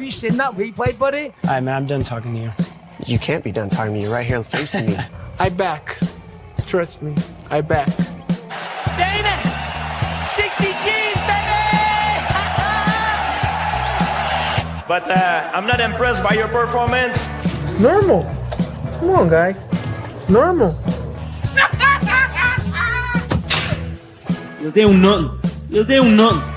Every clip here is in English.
Have you seen that replay, buddy? All right, man, I'm done talking to you. You can't be done talking to me. You're right here facing me. I back. Trust me, I back. Dana! 60 G's, baby! But I'm not impressed by your performance. It's normal. Come on, guys. It's normal. Eles têm nothing. Eles têm nothing.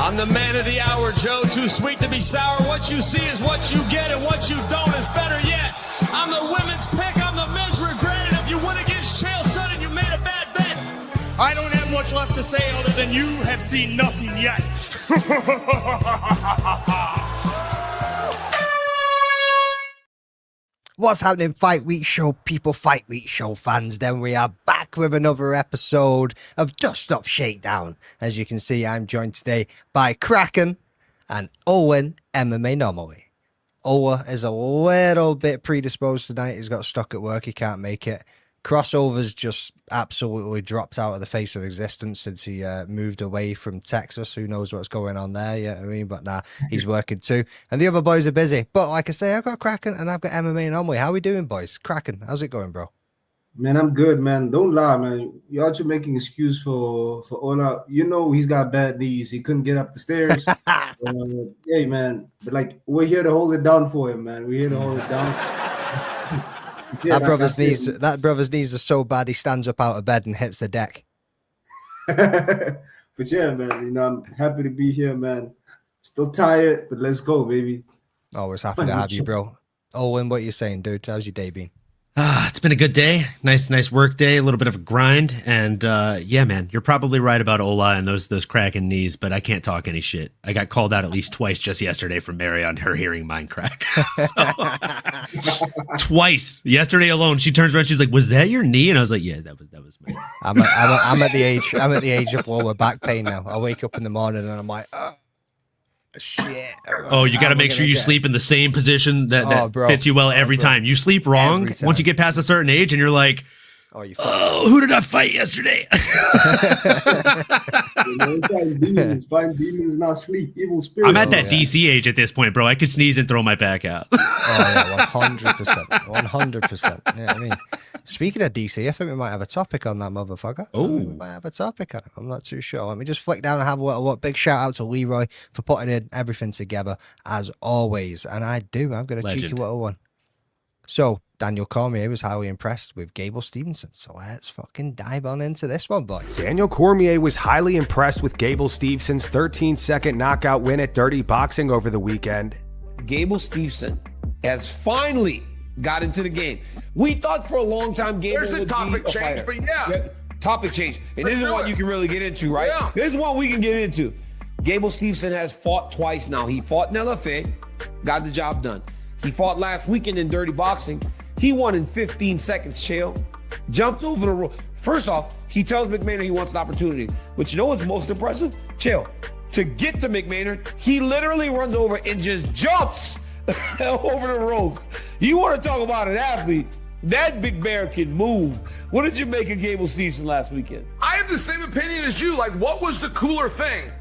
I'm the man of the hour, Joe. Too sweet to be sour. What you see is what you get, and what you don't is better yet. I'm the women's pick. I'm the men's regret. And if you win against Chael Sonnen, you made a bad bet. I don't have much left to say other than you have seen nothing yet. What's happening, Fight Week Show people, Fight Week Show fans? Then we are back with another episode of Dust Up Shakedown. As you can see, I'm joined today by Kraken and Owen, MMA Normally. Owen is a little bit predisposed tonight. He's got stuck at work. He can't make it. Crossovers just absolutely dropped out of the face of existence since he moved away from Texas. Who knows what's going on there? You know what I mean? But nah, he's working too. And the other boys are busy. But like I say, I've got Kraken and I've got MMA and Omwe. How we doing, boys? Kraken, how's it going, bro? Man, I'm good, man. Don't lie, man. Y'all just making excuse for Ola. You know he's got bad knees. He couldn't get up the stairs. Hey, man. But like, we're here to hold it down for him, man. We're here to hold it down. Yeah, that brother's knees are so bad he stands up out of bed and hits the deck. But yeah, man, you know, I'm happy to be here, man. Still tired, but let's go, baby. Always happy to have you, bro. Owen, what you saying, dude? How's your day been? It's been a good day. Nice work day. A little bit of a grind. And yeah, man, you're probably right about Ola and those cracking knees, but I can't talk any shit. I got called out at least twice just yesterday from Mary on her hearing mine crack. Twice. Yesterday alone, she turns around, she's like, "Was that your knee?" And I was like, "Yeah, that was my knee." I'm at the age of lower back pain now. I wake up in the morning and I'm like, oh, shit. Oh, you got to make sure you sleep in the same position that fits you well every time. You sleep wrong once you get past a certain age and you're like, oh, who did I fight yesterday? Find demons, not sleep. Evil spirits. I'm at that DC age at this point, bro. I could sneeze and throw my back out. Oh, yeah, 100%. 100%. Yeah, I mean, speaking of DC, I think we might have a topic on that motherfucker. Oh, we might have a topic on it. I'm not too sure. Let me just flick down and have a look. Big shout out to Leroy for putting in everything together as always. And I've got a cheeky little one. So, Daniel Cormier was highly impressed with Gable Stevenson. So let's fucking dive on into this one, boys. Daniel Cormier was highly impressed with Gable Stevenson's 13-second knockout win at Dirty Boxing over the weekend. Gable Stevenson has finally got into the game. We thought for a long time Gable There's a topic change, but yeah. Topic change. And this is what you can really get into, right? Yeah. This is what we can get into. Gable Stevenson has fought twice now. He fought in LFA, got the job done. He fought last weekend in Dirty Boxing. He won in 15 seconds, Chael. Jumped over the rope. First off, he tells McMahon he wants an opportunity. But you know what's most impressive? Chael, to get to McMahon, he literally runs over and just jumps over the ropes. You want to talk about an athlete? That big bear can move. What did you make of Gable Stevenson last weekend? I have the same opinion as you. Like, what was the cooler thing?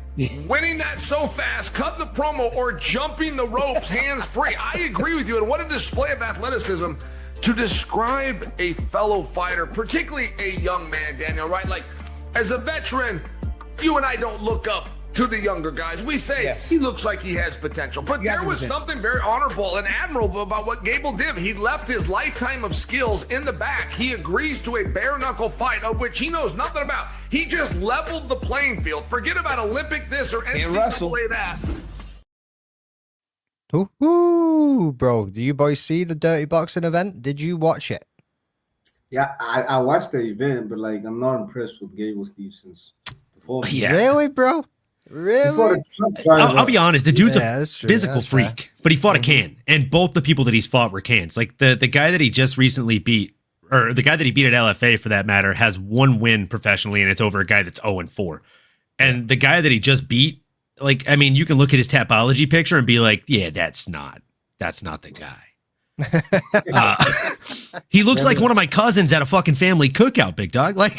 Winning that so fast, cutting the promo, or jumping the ropes hands-free? I agree with you. And what a display of athleticism to describe a fellow fighter, particularly a young man, Daniel, right? Like, as a veteran, you and I don't look up to the younger guys. We say he looks like he has potential. But there was something very honorable and admirable about what Gable did. He left his lifetime of skills in the back. He agrees to a bare-knuckle fight of which he knows nothing about. He just leveled the playing field. Forget about Olympic this or NCAA that. Ooh, bro. Do you boys see the Dirty Boxing event? Did you watch it? Yeah, I watched the event, but like I'm not impressed with Gable Stevenson's performance. Yeah. Really, bro? Really? I'll be honest. The dude's a physical freak, but he fought a can, and both the people that he's fought were cans. Like the guy that he just recently beat, or the guy that he beat at LFA for that matter, has one win professionally, and it's over a guy that's 0-4. And the guy that he just beat, like, I mean, you can look at his Tapology picture and be like, yeah, that's not the guy. He looks like one of my cousins at a fucking family cookout, big dog. Like,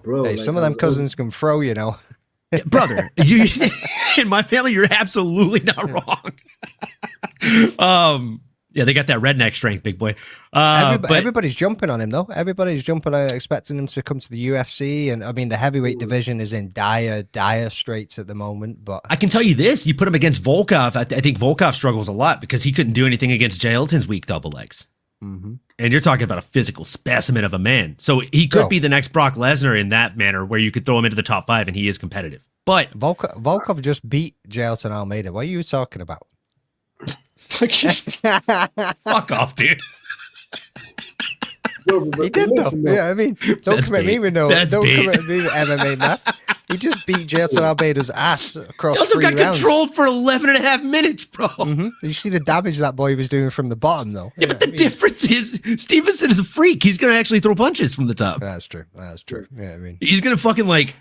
bro, hey, some of them cousins can throw, you know. Brother, you in my family, you're absolutely not wrong. Yeah, they got that redneck strength, big boy. But everybody's jumping on him, though. Everybody's jumping, expecting him to come to the UFC. And I mean, the heavyweight division is in dire straits at the moment. But I can tell you this: you put him against Volkov. I think Volkov struggles a lot because he couldn't do anything against Jay Elton's weak double legs. Mm-hmm. And you're talking about a physical specimen of a man. So he could be the next Brock Lesnar in that manner, where you could throw him into the top 5 and he is competitive. But Volkov just beat Jay Elton Almeida. What are you talking about? Fuck off, dude. He did though. Yeah, I mean, don't come at me with no. Don't come at me with MMA math. He just beat Jelson Almeida's ass across. He also 3 got rounds. controlled for 11 and a half minutes, bro. Mm-hmm. You see the damage that boy was doing from the bottom, though. Yeah, but the difference is Stevenson is a freak. He's gonna actually throw punches from the top. That's true. That's true. Yeah, I mean, he's gonna fucking like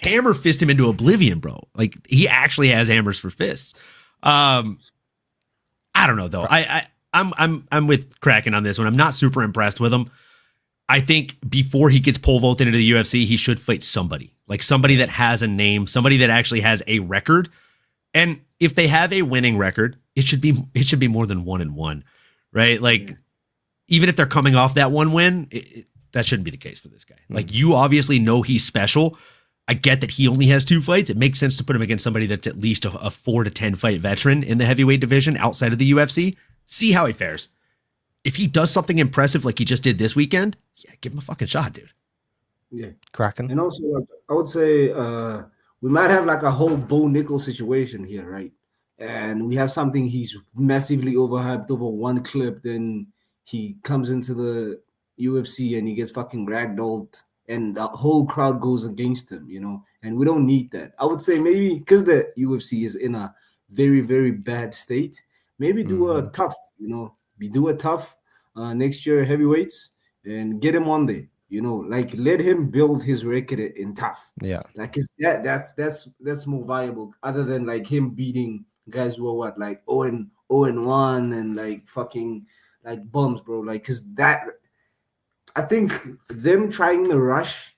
hammer fist him into oblivion, bro. Like he actually has hammers for fists. I don't know though. I'm with Kraken on this one. I'm not super impressed with him. I think before he gets pole vaulted into the UFC, he should fight somebody. Like somebody that has a name, somebody that actually has a record. And if they have a winning record, it should be more than 1-1, right? Like even if they're coming off that one win, that shouldn't be the case for this guy. Like you obviously know he's special. I get that he only has 2 fights. It makes sense to put him against somebody that's at least a 4 to 10 fight veteran in the heavyweight division outside of the UFC. See how he fares. If he does something impressive like he just did this weekend, yeah, give him a fucking shot, dude. Yeah, Kraken. And also, like, I would say we might have like a whole Bo Nickel situation here, right? And we have something he's massively overhyped over one clip. Then he comes into the UFC and he gets fucking ragdolled, and the whole crowd goes against him, you know. And we don't need that. I would say maybe because the UFC is in a very, very bad state, maybe do a tough, you know. We do a tough next year heavyweights and get him on there. You know, like let him build his record in tough. Yeah, like that's more viable other than like him beating guys who are what like 0-1 and like fucking like bums, bro. Like because that I think them trying to rush,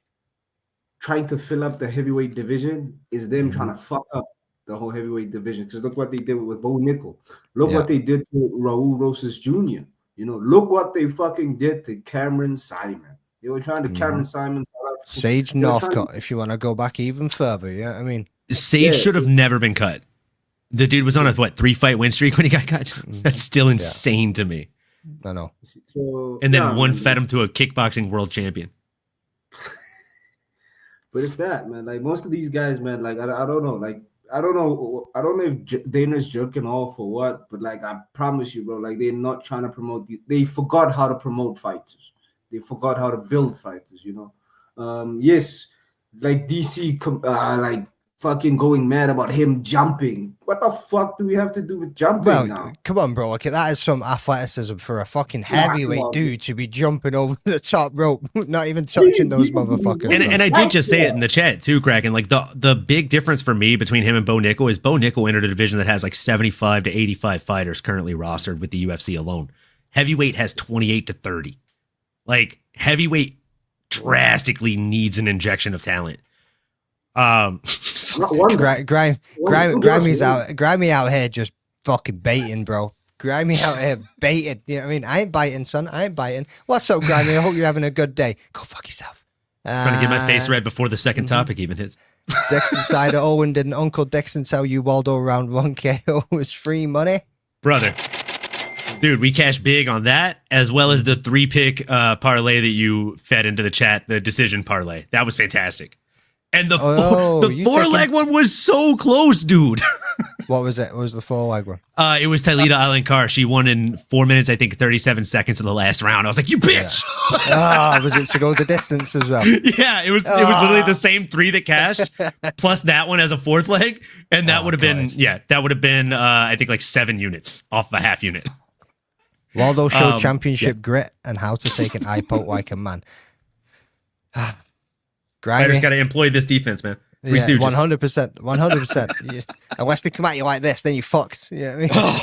trying to fill up the heavyweight division is them trying to fuck up the whole heavyweight division. Because look what they did with Bo Nickel. Look what they did to Raul Rosas Jr. You know, look what they fucking did to Cameron Simon. They were trying to Cameron Simon. Sage Northcutt, if you want to go back even further. Yeah, I mean, Sage should have never been cut. The dude was on a 3-fight win streak when he got cut. That's still insane to me. I know. So, and then one fed him to a kickboxing world champion. But it's that, man. Like most of these guys, man. Like I don't know. Like I don't know if Dana's jerking off or what. But like I promise you, bro. Like they're not trying to promote. They forgot how to promote fighters. They forgot how to build fighters. You know. Yes, like DC, like fucking going mad about him jumping. What the fuck do we have to do with jumping now? Come on, bro. Okay, that is some athleticism for a fucking heavyweight dude to be jumping over the top rope, not even touching those motherfuckers. And I did just say it in the chat too, Kraken. Like the big difference for me between him and Bo Nickel is Bo Nickel entered a division that has like 75 to 85 fighters currently rostered with the UFC alone. Heavyweight has 28 to 30. Like heavyweight drastically needs an injection of talent. Grimy out here just fucking baiting, bro. Grimy out here baiting. You know what I mean? I ain't biting, son. I ain't biting. What's up, Grimy? I hope you're having a good day. Go fuck yourself. Trying to get my face red before the second topic even hits. Dixon Sider Owen, didn't Uncle Dixon tell you Waldo round 1KO was free money? Brother. Dude, we cashed big on that, as well as the 3-pick parlay that you fed into the chat, the decision parlay. That was fantastic. And the 4-leg one was so close, dude. What was it? What was the 4-leg one? It was Tylita Alencar. She won in 4 minutes, I think 37 seconds in the last round. I was like, you bitch! Was it to go the distance as well? Yeah, it was literally the same 3 that cashed, plus that one as a 4th leg. And that would have been, I think like 7 units off a half unit. Waldo showed championship grit and how to take an eye poke like a man. Grimy. Got to employ this defense, man. 100%. 100%. Unless they come at you like this, then you fucked. Yeah, you know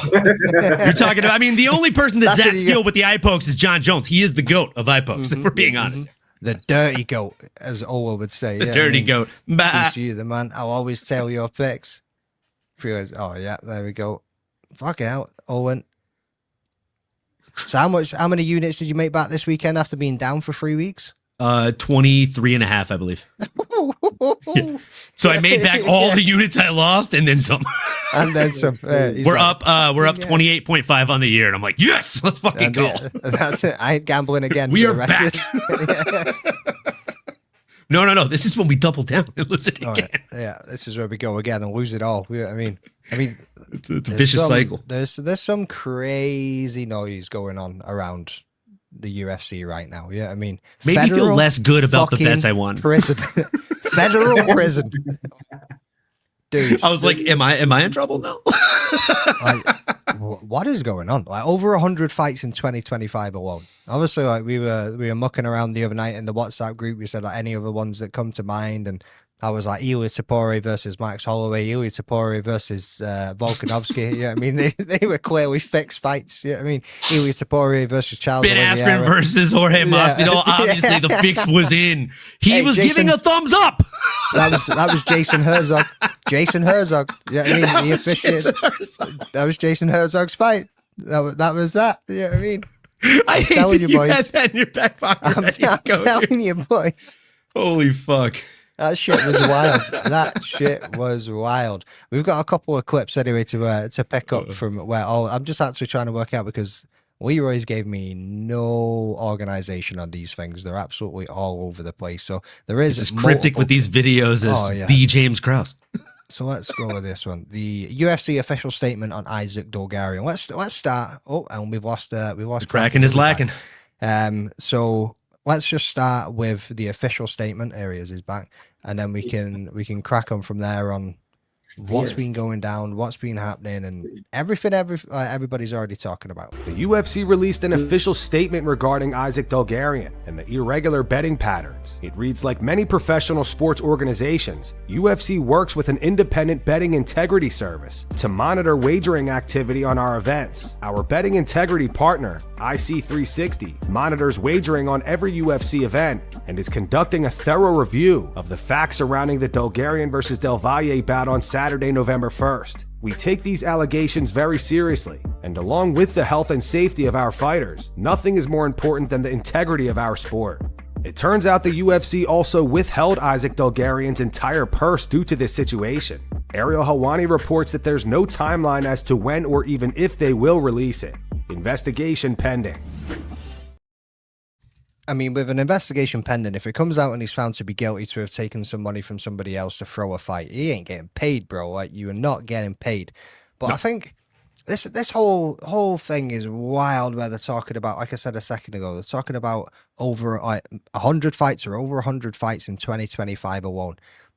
You're talking about, I mean, the only person that's that skilled with the eye pokes is John Jones. He is the GOAT of eye pokes, if we're being honest. The dirty goat, as Owen would say. The dirty goat. Bah. Peace to you, the man. I'll always tell your picks. Oh, yeah, there we go. Fuck out, Owen. So how many units did you make back this weekend after being down for 3 weeks? 23 and a half, I believe. Yeah. So I made back all the units I lost and then some. And then some. We're up 28.5 on the year. And I'm like, yes, let's fucking go. That's it. I ain't gambling again. We are back. No. This is when we double down and lose it again. Right. Yeah, this is where we go again and lose it all. I mean, it's a vicious cycle. There's some crazy noise going on around the UFC right now. Yeah, I mean, made me feel less good about the bets I won. Prison, federal prison, dude. I was like, am I in trouble now? What is going on? Like over 100 fights in 2025 alone. Obviously, like we were mucking around the other night in the WhatsApp group. We said like any other ones that come to mind, and I was like Eli Tapore versus Max Holloway, Eli Tapore versus Volkanovski. Yeah, I mean they were clearly fixed fights. Yeah, I mean Eli Tapore versus Charles Ben Askren versus Jorge Masvidal. Obviously, the fix was in. He was Jason, giving a thumbs up. That was Jason Herzog. Jason Herzog. Yeah, I mean he officiated. That was Jason Herzog's fight. That was that. Yeah, I mean. I'm telling you, boys. Had that in your back pocket. I'm telling you, boys. Holy fuck. That shit was wild. That shit was wild. We've got a couple of clips anyway to pick up from where I'm just actually trying to work out because Leroy's gave me no organization on these things. They're absolutely all over the place. So there is as cryptic with these videos as the James Krause. So let's go with this one. The UFC official statement on Isaac Dolgarian. Let's start. Oh, and we've lost Kraken is lacking. So let's just start with the official statement. Areas is back, and then we can crack on from there on what's been going down, what's been happening, and everything everybody's already talking about. The UFC released an official statement regarding Isaac Dolgarian and the irregular betting patterns. It reads, like many professional sports organizations, UFC works with an independent betting integrity service to monitor wagering activity on our events. Our betting integrity partner, IC360, monitors wagering on every UFC event and is conducting a thorough review of the facts surrounding the Dolgarian versus Del Valle bout on Saturday, November 1st. We take these allegations very seriously, and along with the health and safety of our fighters, nothing is more important than the integrity of our sport. It turns out the UFC also withheld Isaac Dolgarian's entire purse due to this situation. Ariel Helwani reports that there's no timeline as to when or even if they will release it. Investigation pending. I mean, with an investigation pending, if it comes out and he's found to be guilty to have taken some money from somebody else to throw a fight, he ain't getting paid, bro. Like, you are not getting paid. But no. I think this whole thing is wild where they're talking about, like I said a second ago, they're talking about over 100 fights or over 100 fights in 2025 alone.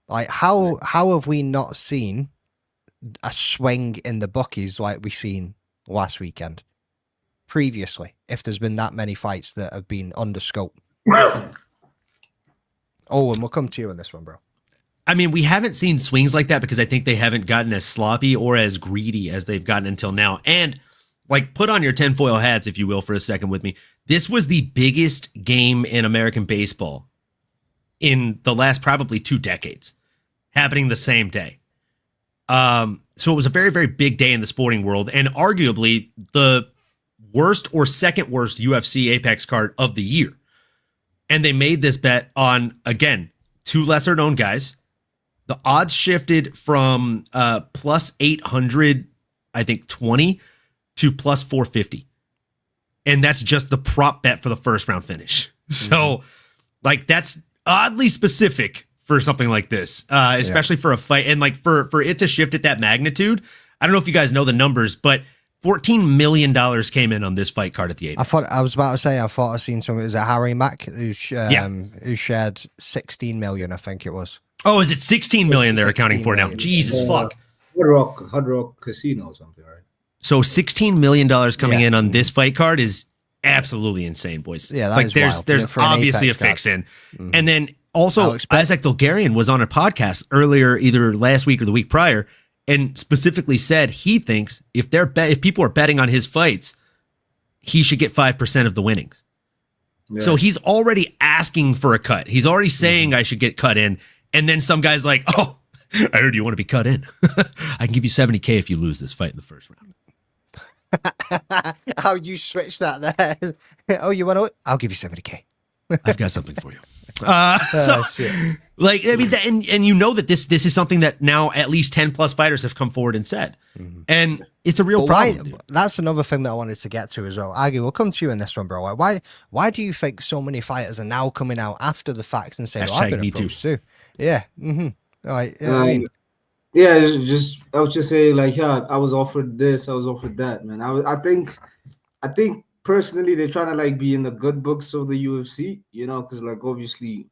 Like, how have we not seen a swing in the bookies like we seen last weekend? Previously, if there's been that many fights that have been under scope. And we'll come to you on this one, bro. I mean, we haven't seen swings like that because I think they haven't gotten as sloppy or as greedy as they've gotten until now. And like, put on your tinfoil hats, if you will, for a second with me. This was the biggest game in American baseball in the last probably 2 decades, happening the same day. So it was a very, very big day in the sporting world, and arguably the worst or second worst UFC Apex card of the year. And they made this bet on, again, 2 lesser known guys. The odds shifted from plus 800, I think 20 to plus 450. And that's just the prop bet for the first round finish. So like, that's oddly specific for something like this, especially for a fight. And like for it to shift at that magnitude, I don't know if you guys know the numbers, but $14 million came in on this fight card at the 8. I thought I seen some. Is it Harry Mack who shared 16 million? I think it was. Oh, is it 16 million they're accounting for now? Jesus fuck. Hard Rock Casino or something, right? So $16 million coming in on this fight card is absolutely insane, boys. Yeah, like there's obviously a fix in, and then also Isaac Dolgarian was on a podcast earlier, either last week or the week prior, and specifically said he thinks if people are betting on his fights, he should get 5% of the winnings. So he's already asking for a cut. He's already saying I should get cut in. And then some guy's like, oh, I heard you want to be cut in. I can give you $70K if you lose this fight in the first round. How you switch that there? Oh, you want to? I'll give you $70K. I've got something for you. Like, I mean, and you know that this is something that now at least 10 plus fighters have come forward and said, and it's a real problem. That's another thing that I wanted to get to as well. Aggie, we'll come to you in this one, bro. Why do you think so many fighters are now coming out after the facts and saying, "I've been approached too"? Yeah. All right. I mean, yeah, I was just saying, like, yeah, I was offered this, I was offered that, man. I think personally they're trying to like be in the good books of the UFC, you know, because like obviously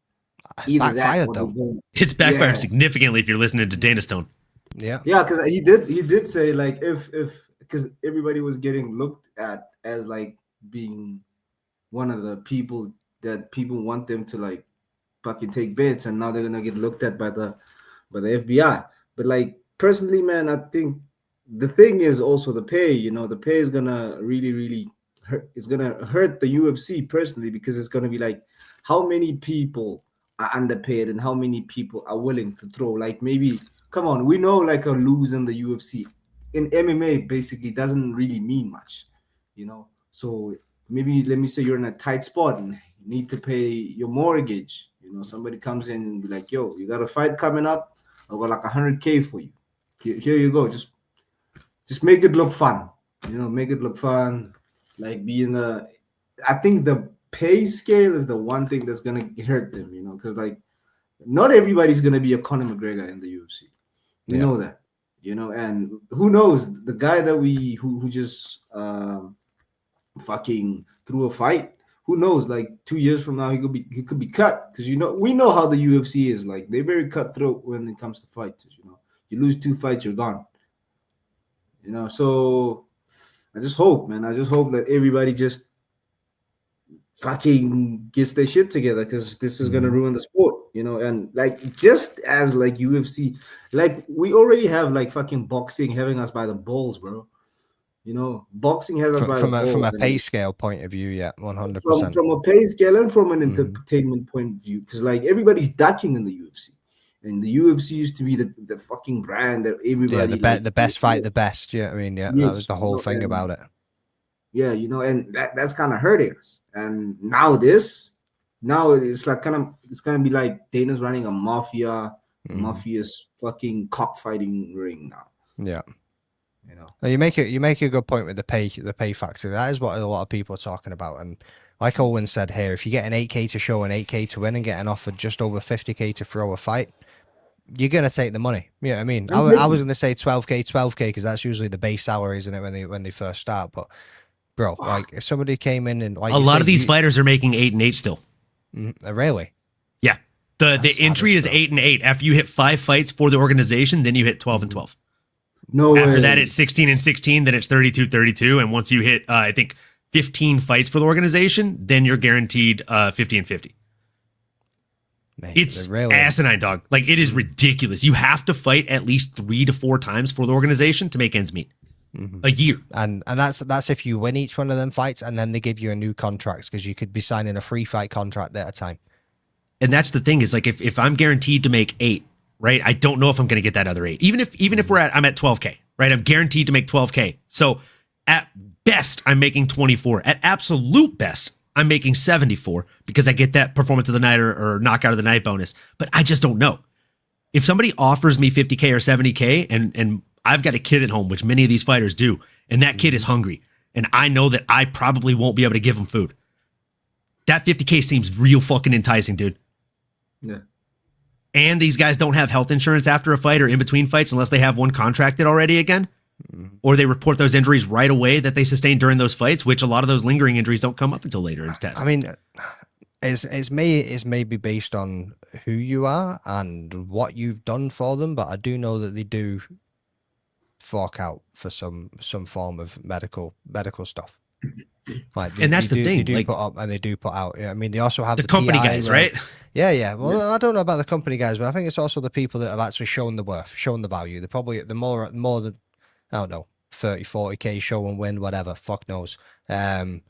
it's backfired though. It's backfired significantly if you're listening to Dana's tone. Yeah, because he did say like if because everybody was getting looked at as like being one of the people that people want them to like fucking take bets, and now they're gonna get looked at by the FBI. But like personally, man, I think the thing is also the pay. You know, the pay is gonna really hurt. It's gonna hurt the UFC personally, because it's gonna be like how many people are underpaid and how many people are willing to throw. Like maybe, come on, we know like a lose in the UFC. In MMA, basically doesn't really mean much, you know. So maybe let me say you're in a tight spot and you need to pay your mortgage. You know, somebody comes in and be like, "Yo, you got a fight coming up. I got like $100K for you. Here you go. Just make it look fun. You know, make it look fun. Like I think the pay scale is the one thing that's gonna hurt them. You know, because like not everybody's gonna be a Conor McGregor in the UFC. We know that. You know, and who knows, the guy that who just fucking threw a fight. Who knows? Like 2 years from now, he could be cut, because you know we know how the UFC is. Like they're very cutthroat when it comes to fights. You know, you lose 2 fights, you're gone. You know, so I just hope, man. I just hope that everybody just fucking gets their shit together, because this is gonna ruin the sport. You know, and like just as like UFC, like we already have like fucking boxing having us by the balls, bro. You know, boxing has us from a pay scale point of view, 100%. From a pay scale and from an entertainment point of view, because like everybody's ducking in the UFC, and the UFC used to be the fucking brand that everybody the best fight the best. Yeah, I mean, that was the whole thing about it. Yeah, you know, and that's kind of hurting us. And now it's like it's gonna be like Dana's running a mafia's fucking cockfighting ring now. Yeah. You know, you make a good point with the pay factor. That is what a lot of people are talking about. And like Owen said here, if you get an 8K to show and 8K to win and getting offered just over 50K to throw a fight, you're gonna take the money. You know what I mean? I was gonna say 12K because that's usually the base salary, isn't it, when they first start? But bro, like if somebody came in and like a lot of these fighters are making 8 and 8 still. Really? Yeah. The entry is 8 and 8. After you hit 5 fights for the organization, then you hit 12 and 12. No After way. that, it's 16 and 16. Then it's 32-32. And once you hit, I think, 15 fights for the organization, then you're guaranteed 50 and 50. Man, it's really asinine, dog. Like, it is ridiculous. You have to fight at least 3 to 4 times for the organization to make ends meet. A year. And that's if you win each one of them fights, and then they give you a new contract, because you could be signing a free fight contract at a time. And that's the thing, is like if I'm guaranteed to make 8, right? I don't know if I'm going to get that other 8. Even if I'm at 12K, right? I'm guaranteed to make 12K. So at best, I'm making 24. At absolute best, I'm making 74, because I get that performance of the night or knockout of the night bonus. But I just don't know. If somebody offers me 50K or 70K and I've got a kid at home, which many of these fighters do, and that kid is hungry, and I know that I probably won't be able to give him food, that 50K seems real fucking enticing, dude. Yeah. And these guys don't have health insurance after a fight or in between fights unless they have one contracted already again, or they report those injuries right away that they sustained during those fights, which a lot of those lingering injuries don't come up until later in the test. I mean, it's maybe based on who you are and what you've done for them, but I do know that they do fork out for some form of medical stuff. Like and that's the thing. They do like, put up and they do put out. Yeah, I mean, they also have the company PI, guys, right? Yeah. Well, I don't know about the company guys, but I think it's also the people that have actually shown the worth, shown the value. They're probably more than, I don't know, 30, 40K show and win, whatever. Fuck knows. But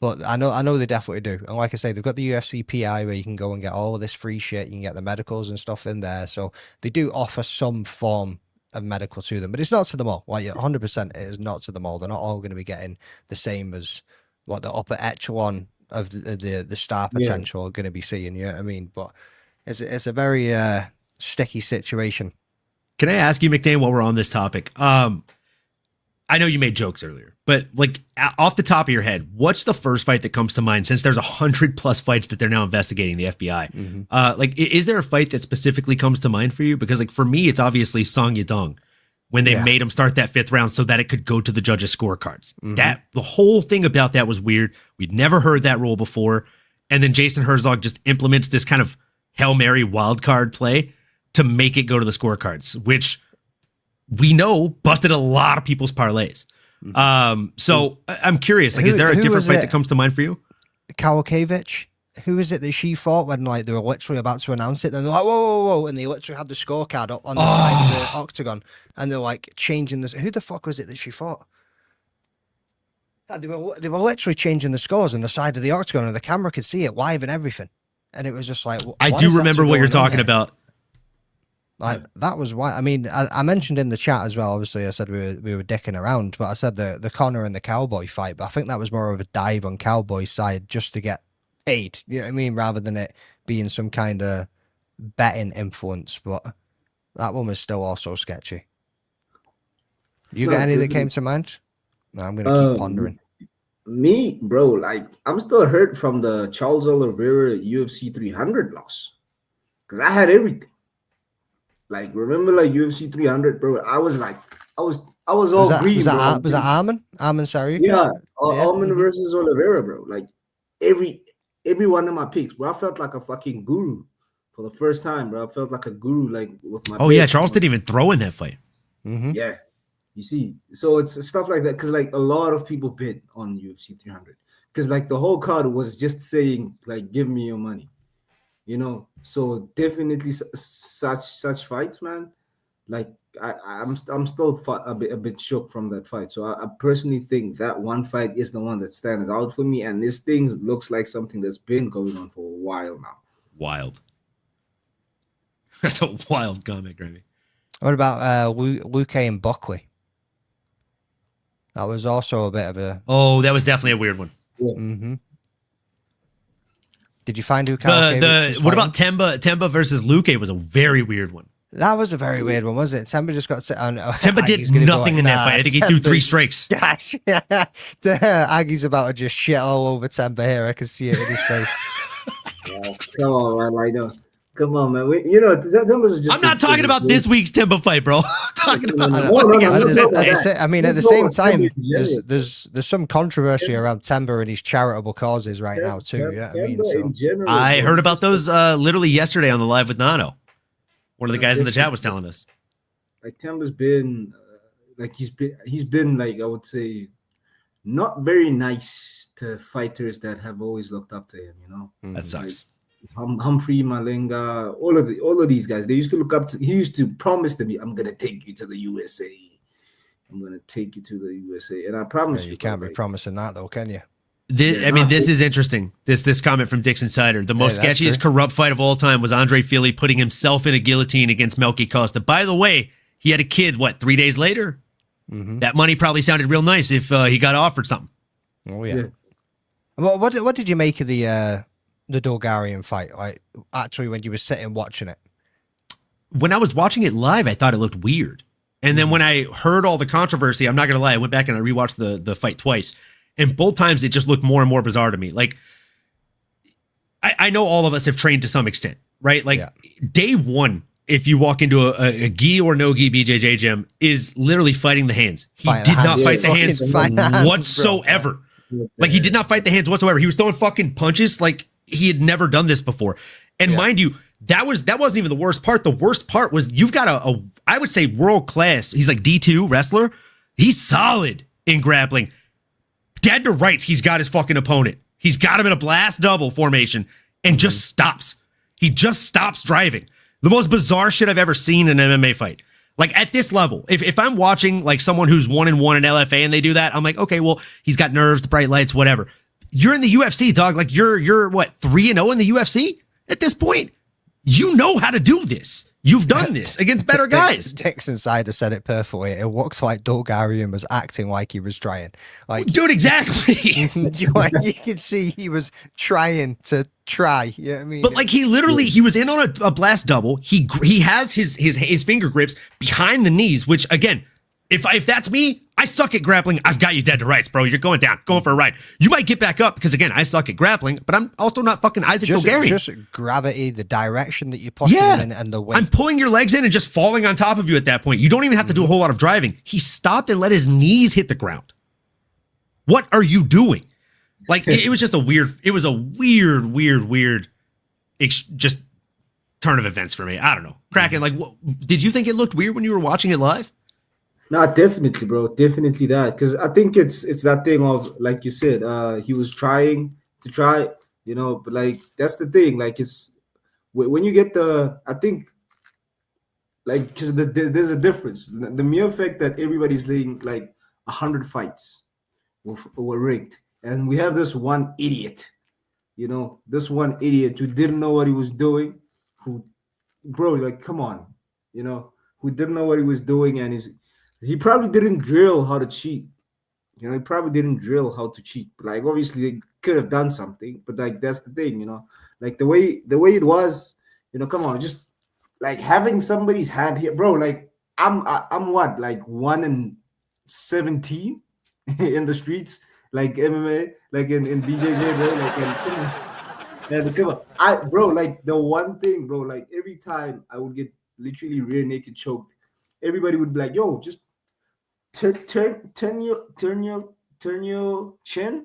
But I know they definitely do. And like I say, they've got the UFC PI where you can go and get all of this free shit. You can get the medicals and stuff in there. So they do offer some form of medical to them, but it's not to them all. Like 100%, it is not to them all. They're not all going to be getting the same as what the upper echelon of the star potential are going to be seeing. You know what I mean? But it's a very sticky situation. Can I ask you, McDane, while we're on this topic? I know you made jokes earlier, but like off the top of your head, what's the first fight that comes to mind since there's 100+ fights that they're now investigating, the FBI? Like, is there a fight that specifically comes to mind for you? Because like for me, it's obviously Song Yadong when they made him start that 5th round so that it could go to the judges' scorecards. That the whole thing about that was weird. We'd never heard that rule before. And then Jason Herzog just implements this kind of Hail Mary wild card play to make it go to the scorecards, which we know busted a lot of people's parlays. So I'm curious, like, is there a different fight that comes to mind for you? Kawakevich? Who is it that she fought when like they were literally about to announce it? Then they're like, whoa, and they literally had the scorecard up on the side of the octagon, and they're like changing this. Who the fuck was it that she fought? They were literally changing the scores on the side of the octagon, and the camera could see it live and everything. And it was just like, I do remember what you're talking about. Like that was why. I mean, I mentioned in the chat as well. Obviously, I said we were dicking around, but I said the Conor and the Cowboy fight. But I think that was more of a dive on Cowboy's side just to get paid. You know what I mean? Rather than it being some kind of betting influence. But that one was still also sketchy. You got any that came to mind? No, I'm gonna keep pondering. Me, bro, like I'm still hurt from the Charles Oliveira UFC 300 loss because I had everything. Like, remember, like UFC 300, bro? I was all green. Was that Arman? Arman Saryuka? Yeah, Arman versus Oliveira, bro. Like every one of my picks, bro. I felt like a fucking guru for the first time, bro. I felt like a guru, like with my. Oh picks, yeah, Charles didn't even throw in that fight. Yeah, you see, so it's stuff like that because like a lot of people bid on UFC 300 because like the whole card was just saying like, give me your money. You know, so definitely such fights, man. Like I'm still a bit shook from that fight. So I personally think that one fight is the one that stands out for me. And this thing looks like something that's been going on for a while now. Wild. That's a wild comment, Grammy. What about Luke and Buckley? That was also a bit of a. Oh, that was definitely a weird one. Yeah. Did you find who? What about Temba versus Luke? Was a very weird one. That was a very weird one, wasn't it? Temba just got to. Temba did nothing in that fight. I think he threw 3 strikes. Gosh, yeah. Aggie's about to just shit all over Temba here. I can see it in his face. Come on, man. I know. Come on, man. You know, Temba's just. I'm not talking about this week's Temba fight, bro. I'm talking about. I mean, at the same time, there's some controversy around Temba and his charitable causes right now too. Yeah, I mean, so. I heard about those literally yesterday on the live with Nano. One of the guys in the chat was telling us. Like Temba's been, like he's been like I would say, not very nice to fighters that have always looked up to him. You know, that sucks. Like, Humphrey, Malenga, all of these guys. They used to look up to. He used to promise to me, "I'm gonna take you to the USA. I'm gonna take you to the USA." And I promise you can't be promising that though, can you? This is interesting. This comment from Dixon Sider. The most sketchiest corrupt fight of all time was Andre Fili putting himself in a guillotine against Melky Costa. By the way, he had a kid, 3 days later? That money probably sounded real nice if he got offered something. Oh, yeah. Well, what did you make of the Dolgarian fight? Like, actually, when you were sitting watching it? When I was watching it live, I thought it looked weird. And then when I heard all the controversy, I'm not going to lie, I went back and I rewatched the fight twice. And both times it just looked more and more bizarre to me. Like, I know all of us have trained to some extent, right? Like, day one, if you walk into a gi or no gi BJJ gym, is literally fighting the hands. He did not fight the hands whatsoever. Like, he did not fight the hands whatsoever. He was throwing fucking punches like he had never done this before. And mind you, that wasn't even the worst part. The worst part was you've got a I would say world class. He's like D2 wrestler. He's solid in grappling. Dead to rights, he's got his fucking opponent. He's got him in a blast double formation and just stops. He just stops driving. The most bizarre shit I've ever seen in an MMA fight. Like, at this level, if I'm watching like someone who's 1-1 in LFA and they do that, I'm like, okay, well, he's got nerves, the bright lights, whatever. you're in the UFC, dog. Like you're what, 3-0 in the UFC at this point? You know how to do this. You've done this against better guys. Dix Insider said it perfectly. It looks like Bulgarian was acting like he was trying. Like, dude, exactly. you could see he was trying to try. You know what I mean? But like he was in on a blast double. He has his finger grips behind the knees, which again, if that's me, I suck at grappling. I've got you dead to rights, bro. You're going down, going for a ride. You might get back up because again, I suck at grappling, but I'm also not fucking Isaac Bulgarian. Just gravity, the direction that you push him in, and the weight. I'm pulling your legs in and just falling on top of you at that point. You don't even have to do a whole lot of driving. He stopped and let his knees hit the ground. What are you doing? Like it was just a weird. It was a weird. Just turn of events for me. I don't know. Kraken, like, did you think it looked weird when you were watching it live? No, definitely, bro. Definitely that. Because I think it's that thing of, like you said, he was trying to try, you know, but like that's the thing. Like it's when you get I think like because there's a difference. The mere fact that everybody's laying like 100 fights were rigged, and we have this one idiot, you know, this one idiot who didn't know what he was doing, who, bro, like come on, you know, who didn't know what he was doing, and he probably didn't drill how to cheat. You know, he probably didn't drill how to cheat. Like, obviously, they could have done something, but like that's the thing, you know. Like the way it was, you know. Come on, just like having somebody's hand here, bro. Like I'm what, like 1-17 in the streets, like MMA, like in BJJ, bro. Like come on, bro. Like the one thing, bro. Like every time I would get literally rear naked choked, everybody would be like, "Yo, just turn your chin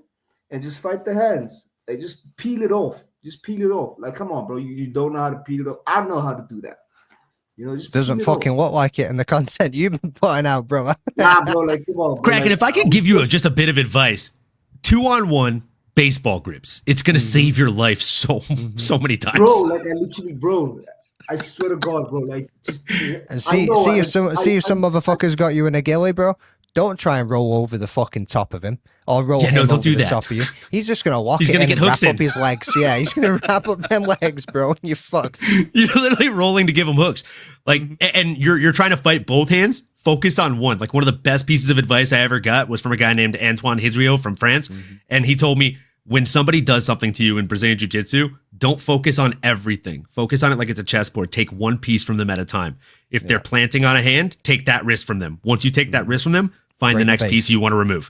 and just fight the hands. Like just peel it off. Just peel it off. Like, come on, bro. You don't know how to peel it off. I know how to do that. You know, just doesn't fucking look like it in the content you've been putting out, bro. Nah, bro. Like, come on, bro. Kraken, like, if I could give you just a bit of advice, 2-on-1 baseball grips. It's gonna save your life so many times, bro. Like I literally, bro. I swear to God, bro. Like, just and see if some motherfuckers got you in a gilly, bro. Don't try and roll over the fucking top of him or roll him over the top of you. He's just gonna walk. He's gonna get hooks in. Wrap up his legs. Yeah, he's gonna wrap up them legs, bro. And you're fucked. You're literally rolling to give him hooks. Like, and you're trying to fight both hands. Focus on one. Like one of the best pieces of advice I ever got was from a guy named Antoine Hidrio from France, and he told me, when somebody does something to you in Brazilian Jiu-Jitsu, don't focus on everything. Focus on it like it's a chessboard. Take one piece from them at a time. If they're planting on a hand, take that wrist from them. Once you take that wrist from them, find the next piece you want to remove.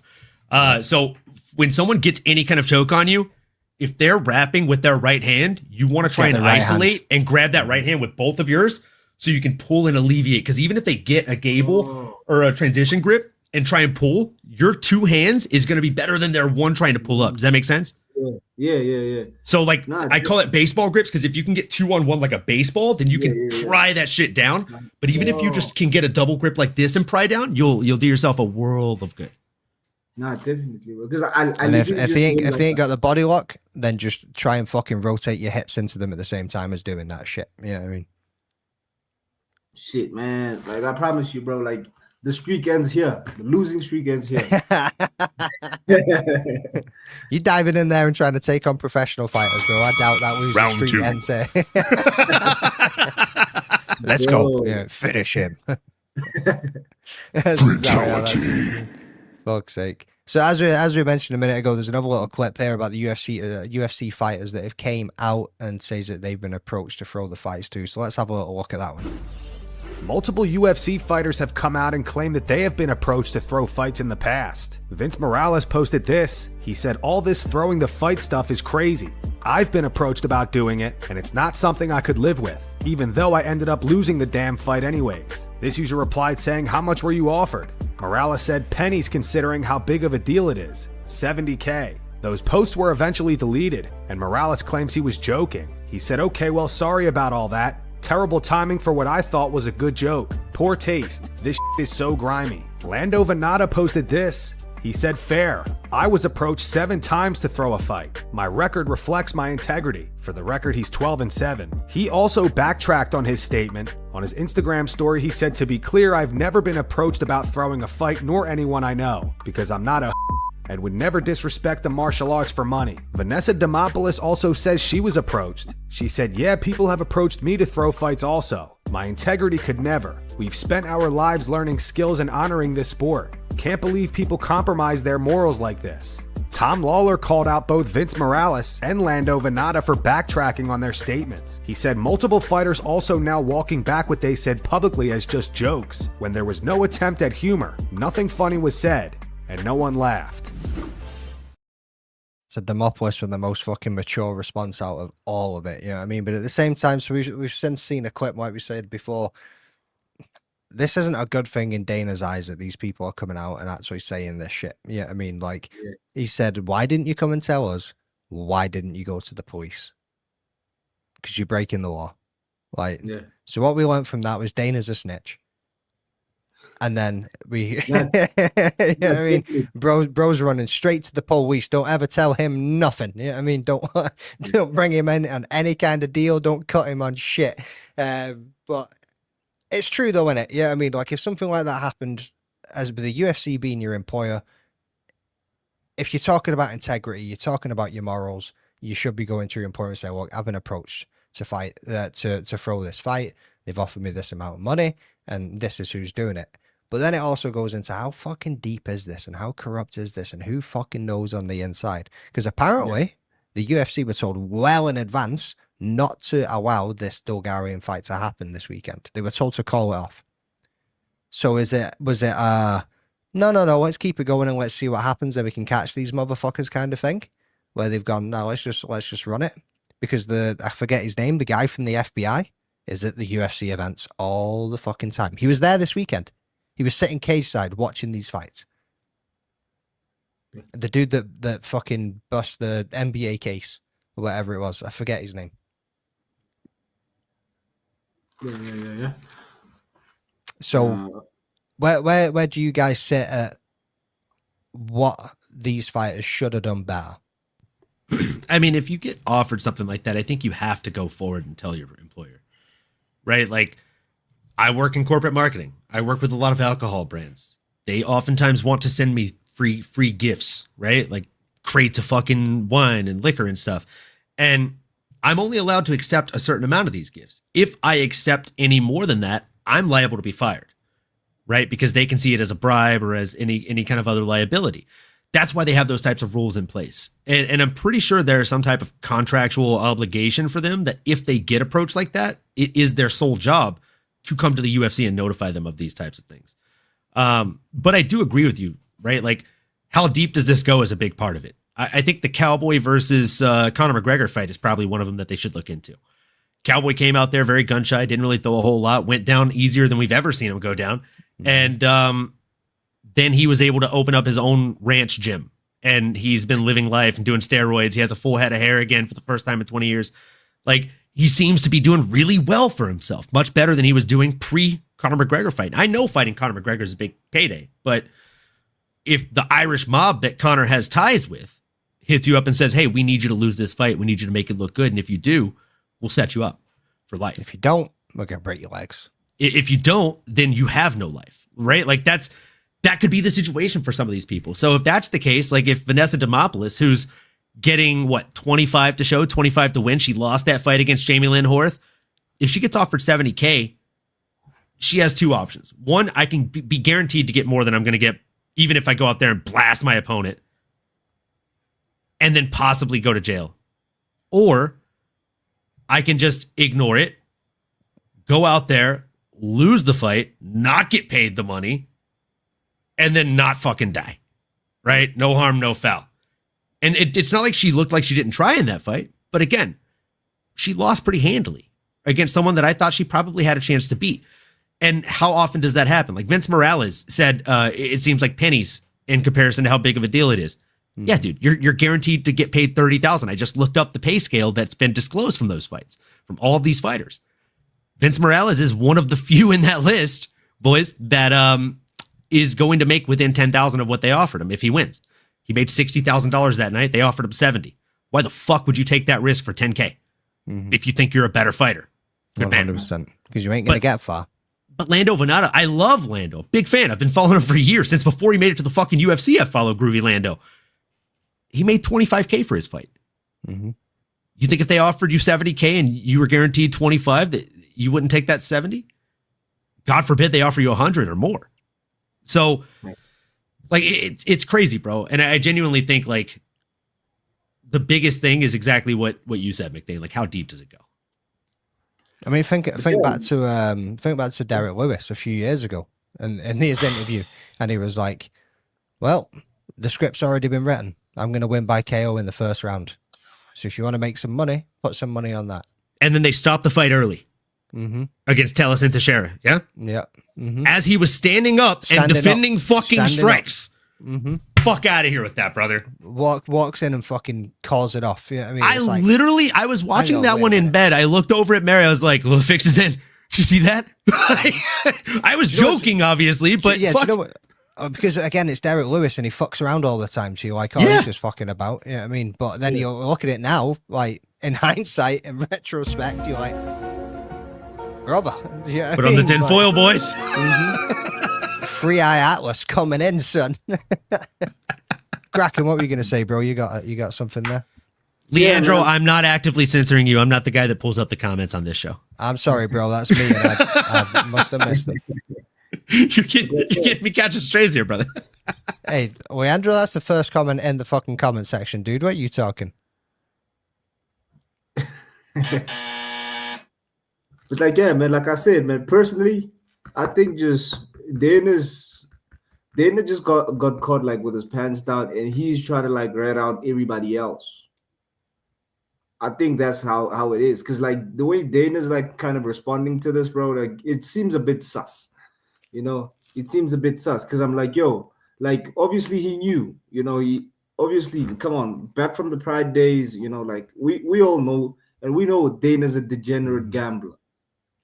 So when someone gets any kind of choke on you, if they're wrapping with their right hand, you want to try and isolate and grab that right hand with both of yours so you can pull and alleviate. Because even if they get a gable or a transition grip and try and pull, your two hands is going to be better than their one trying to pull up. Does that make sense? Yeah. So like, I call it baseball grips because if you can get 2-on-1 like a baseball, then you can pry that shit down. But even if you just can get a double grip like this and pry down, you'll do yourself a world of good. Nah, definitely. Because if he ain't got the body lock, then just try and fucking rotate your hips into them at the same time as doing that shit. You know what I mean? Shit, man. Like I promise you, bro. Like the streak ends here. The losing streak ends here. You diving in there and trying to take on professional fighters, bro. I doubt that losing Round streak two. ends here. Let's go. Yeah, finish him. Fuck's sake. So as we mentioned a minute ago, there's another little clip here about the UFC fighters that have came out and says that they've been approached to throw the fights too. So let's have a little look at that one. Multiple UFC fighters have come out and claimed that they have been approached to throw fights in the past. Vince Morales posted this. He said, "All this throwing the fight stuff is crazy. I've been approached about doing it, and it's not something I could live with, even though I ended up losing the damn fight anyways." This user replied saying, "How much were you offered?" Morales said, "Pennies considering how big of a deal it is. $70K. Those posts were eventually deleted, and Morales claims he was joking. He said, "Okay, well, sorry about all that. Terrible timing for what I thought was a good joke. Poor taste. This is so grimy." Lando Venata posted this. He said, "Fair. I was approached 7 times to throw a fight. My record reflects my integrity." For the record, he's 12-7. He also backtracked on his statement. On his Instagram story, he said, "To be clear, I've never been approached about throwing a fight, nor anyone I know, because I'm not a and would never disrespect the martial arts for money. Vanessa Demopoulos also says she was approached. She said, yeah, people have approached me to throw fights also. My integrity could never. We've spent our lives learning skills and honoring this sport. Can't believe people compromise their morals like this. Tom Lawler called out both Vince Morales and Lando Venata for backtracking on their statements. He said multiple fighters also now walking back what they said publicly as just jokes, when there was no attempt at humor, nothing funny was said, and no one laughed. So Demopoulos with the most fucking mature response out of all of it, you know what I mean? But at the same time, so we've since seen a clip, like we said before, this isn't a good thing in Dana's eyes that these people are coming out and actually saying this shit. Yeah, I mean, like, he said, why didn't you come and tell us? Why didn't you go to the police? Because you're breaking the law. Like, so what we learned from that was Dana's a snitch. And then we, I mean, bro's running straight to the police. Don't ever tell him nothing. Yeah, I mean, don't bring him in on any kind of deal. Don't cut him on shit. But it's true though, isn't it? Yeah, I mean, like if something like that happened, as with the UFC being your employer, if you're talking about integrity, you're talking about your morals, you should be going to your employer and say, "Well, I've been approached to fight, to throw this fight. They've offered me this amount of money, and this is who's doing it." But then it also goes into how fucking deep is this, and how corrupt is this, and who fucking knows on the inside? Because apparently, the UFC were told well in advance not to allow this Bulgarian fight to happen this weekend. They were told to call it off. So was it no, let's keep it going and let's see what happens, and we can catch these motherfuckers kind of thing, where they've gone, no, let's just run it. Because I forget his name, the guy from the FBI is at the UFC events all the fucking time. He was there this weekend. He was sitting cage side watching these fights. The dude that fucking bust the NBA case or whatever it was, I forget his name. Yeah. So, where do you guys sit at what these fighters should have done better? I mean, if you get offered something like that, I think you have to go forward and tell your employer, right? Like, I work in corporate marketing. I work with a lot of alcohol brands. They oftentimes want to send me free gifts, right? Like crates of fucking wine and liquor and stuff. And I'm only allowed to accept a certain amount of these gifts. If I accept any more than that, I'm liable to be fired, right? Because they can see it as a bribe or as any kind of other liability. That's why they have those types of rules in place. And I'm pretty sure there's some type of contractual obligation for them that if they get approached like that, it is their sole job to come to the UFC and notify them of these types of things. But I do agree with you, right? Like, how deep does this go is a big part of it. I think the Cowboy versus Conor McGregor fight is probably one of them that they should look into. Cowboy came out there very gun shy, didn't really throw a whole lot, went down easier than we've ever seen him go down. And then he was able to open up his own ranch gym, and he's been living life and doing steroids. He has a full head of hair again for the first time in 20 years. Like, he seems to be doing really well for himself, much better than he was doing pre-Conor McGregor fight. I know fighting Conor McGregor is a big payday, but if the Irish mob that Conor has ties with hits you up and says, hey, we need you to lose this fight, we need you to make it look good, and if you do, we'll set you up for life. If you don't, we're going to break your legs. If you don't, then you have no life, right? Like, that could be the situation for some of these people. So if that's the case, like if Vanessa Demopoulos, who's getting 25 to show, 25 to win, she lost that fight against Jamie Lynn Horth. If she gets offered $70K, she has two options. One, I can be guaranteed to get more than I'm going to get, even if I go out there and blast my opponent and then possibly go to jail. Or I can just ignore it, go out there, lose the fight, not get paid the money, and then not fucking die, right? No harm, no foul. And it's not like she looked like she didn't try in that fight. But again, she lost pretty handily against someone that I thought she probably had a chance to beat. And how often does that happen? Like Vince Morales said, it seems like pennies in comparison to how big of a deal it is. Mm-hmm. Yeah, dude, you're guaranteed to get paid $30,000. I just looked up the pay scale that's been disclosed from those fights, from all of these fighters. Vince Morales is one of the few in that list, boys, that is going to make within $10,000 of what they offered him if he wins. He made $60,000 that night. They offered him $70,000. Why the fuck would you take that risk for $10K if you think you're a better fighter? 100%. Because you ain't going to get far. But Lando Venata, I love Lando. Big fan. I've been following him for years. Since before he made it to the fucking UFC, I follow Groovy Lando. he made 25K for his fight. Mm-hmm. You think if they offered you 70K and you were guaranteed 25, that you wouldn't take that 70? God forbid they offer you 100 or more. So, like, it's crazy, bro. And I genuinely think, like, the biggest thing is exactly what you said, McDade. Like, how deep does it go? I mean, think back to Derek Lewis a few years ago, and in his interview, and he was like, "Well, the script's already been written. I'm going to win by KO in the first round. So if you want to make some money, put some money on that." And then they stopped the fight early against Tellis Teixeira. Yeah, yeah. As he was standing up and defending fucking strikes. Fuck out of here with that, brother. Walks in and fucking calls it off. Yeah, I mean, I was watching that one in bed. I looked over at Mary. I was like, "Well, the fix is in." Did you see that? I was joking, obviously, but yeah, fuck. do you know what? Because again, it's Derek Lewis and he fucks around all the time. So you're like, "Oh, he's just fucking about." You know what I mean? But then you look at it now, like in hindsight, in retrospect, you're like, "Brother, put on the tinfoil, boys." Free Eye Atlas coming in, son. Kraken, what were you going to say, bro? You got something there? Leandro, I'm not actively censoring you. I'm not the guy that pulls up the comments on this show. I'm sorry, bro. That's me. And I must have missed them. You're getting me catching strays here, brother. Hey, Leandro, that's the first comment in the fucking comment section, dude. What are you talking? But like, yeah, man, like I said, man, personally, I think just Dana just got caught like with his pants down, and he's trying to like rat out everybody else. I think that's how it is, because like the way Dana's like kind of responding to this, bro, like it seems a bit sus. You know, it seems a bit sus, because I'm like, yo, like obviously he knew, you know, he obviously, come on, back from the Pride days, you know, like we all know, and we know Dana's a degenerate gambler.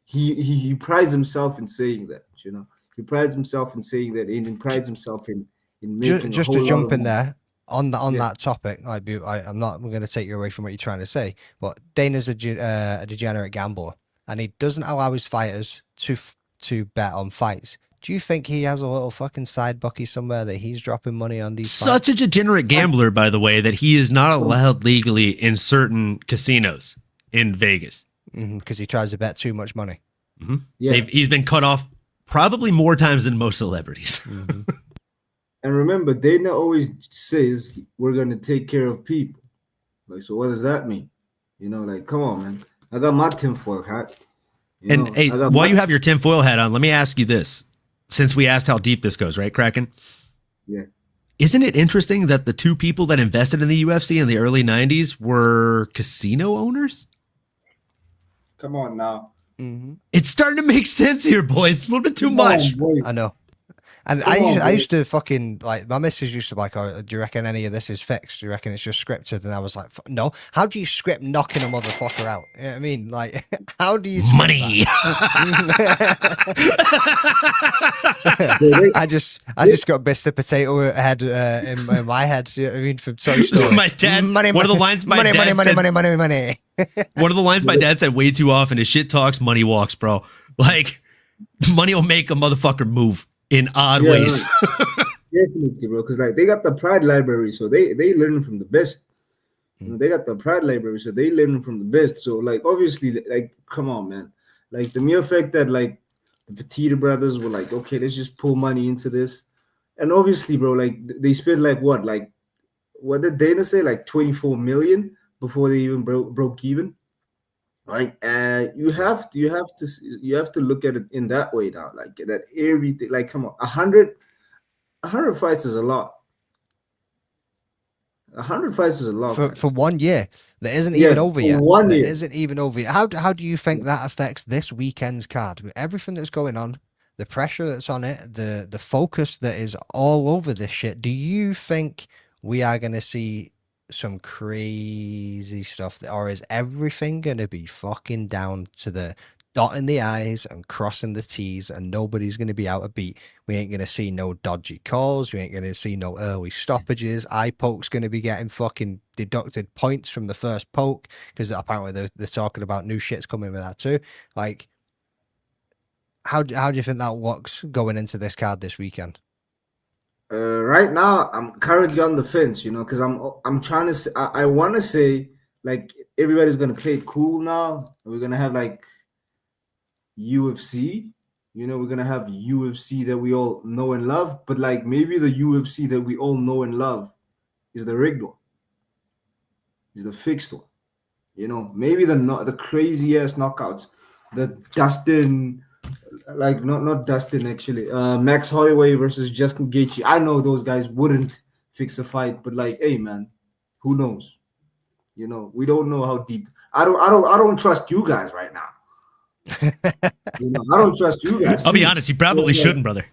He prides himself in saying that, you know. He prides himself in saying that, and he prides himself in making just to jump in there on that topic. I'm not going to take you away from what you're trying to say, but Dana's a degenerate gambler, and he doesn't allow his fighters to bet on fights. Do you think he has a little fucking side bucky somewhere that he's dropping money on these fights? Such a degenerate gambler, by the way, that he is not allowed legally in certain casinos in Vegas because he tries to bet too much money. Yeah, he's been cut off probably more times than most celebrities. And remember, Dana always says we're going to take care of people. Like, so what does that mean? You know, like, come on, man. I got my tinfoil hat. Hey, while you have your tinfoil hat on, let me ask you this. Since we asked how deep this goes, right, Kraken? Yeah. Isn't it interesting that the two people that invested in the UFC in the early 90s were casino owners? Come on now. It's starting to make sense here, boys. A little bit too much. I know. And I used to fucking, like, my missus used to be like, "Oh, do you reckon any of this is fixed? Do you reckon it's just scripted?" And I was like, "No. How do you script knocking a motherfucker out?" You know what I mean? Like, how do you money? I just got Mr. Potato Head in my head. You know what I mean? From Toy Story. My dad. Money. One of the lines my dad said. Money. One of the lines my dad said way too often is "Shit talks, money walks, bro." Like, money will make a motherfucker move in odd ways. Definitely, bro. Because like they got the Pride library, so they learn from the best. You know, they got the Pride library, so they learn from the best. So like obviously, like, come on, man. Like the mere fact that like the Petita brothers were like, okay, let's just pull money into this, and obviously, bro, like they spent like what did Dana say? Like 24 million before they even broke even. Right, you have to look at it in that way now. Like that everything, like, come on, 100 fights is a lot. 100 fights is a lot for 1 year. That isn't even over yet. 1 year. That isn't even over yet. How do you think that affects this weekend's card with everything that's going on, the pressure that's on it, the focus that is all over this shit? Do you think we are going to see some crazy stuff, or is everything going to be fucking down to the dotting the I's and crossing the T's, and nobody's going to be out of beat? We ain't going to see no dodgy calls. We ain't going to see no early stoppages. Eye poke's going to be getting fucking deducted points from the first poke, because apparently they're talking about new shit's coming with that too. Like, how do you think that works going into this card this weekend? Right now, I'm currently on the fence, because I'm trying to say, I want to say like everybody's gonna play it cool now. We're gonna have like UFC, we're gonna have UFC that we all know and love, but like maybe the UFC that we all know and love is the rigged one, is the fixed one. Maybe the crazy ass knockouts, the Dustin, like not Dustin actually, Max Holloway versus Justin Gaethje. I know those guys wouldn't fix a fight, but like, hey man, who knows? We don't know how deep. I don't trust you guys right now. I don't trust you guys. I'll be honest, you probably shouldn't, brother.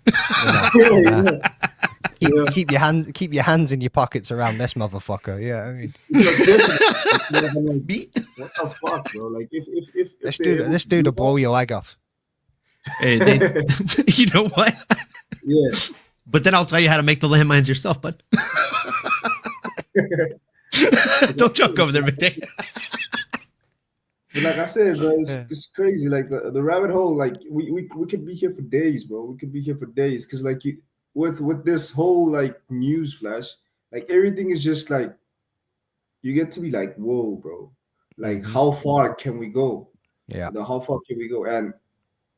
Keep your hands in your pockets around this motherfucker. Yeah, I mean, what the fuck, bro? Like, if this dude will blow your leg off. Hey, you know what? Yeah. But then I'll tell you how to make the landmines yourself, bud. Don't joke over there, McDade. But like I said, bro, it's crazy. Like the rabbit hole, like we could be here for days, bro. We could be here for days because like with this whole like news flash, like everything is just like you get to be like, whoa, bro. Like how far can we go? Yeah. How far can we go? And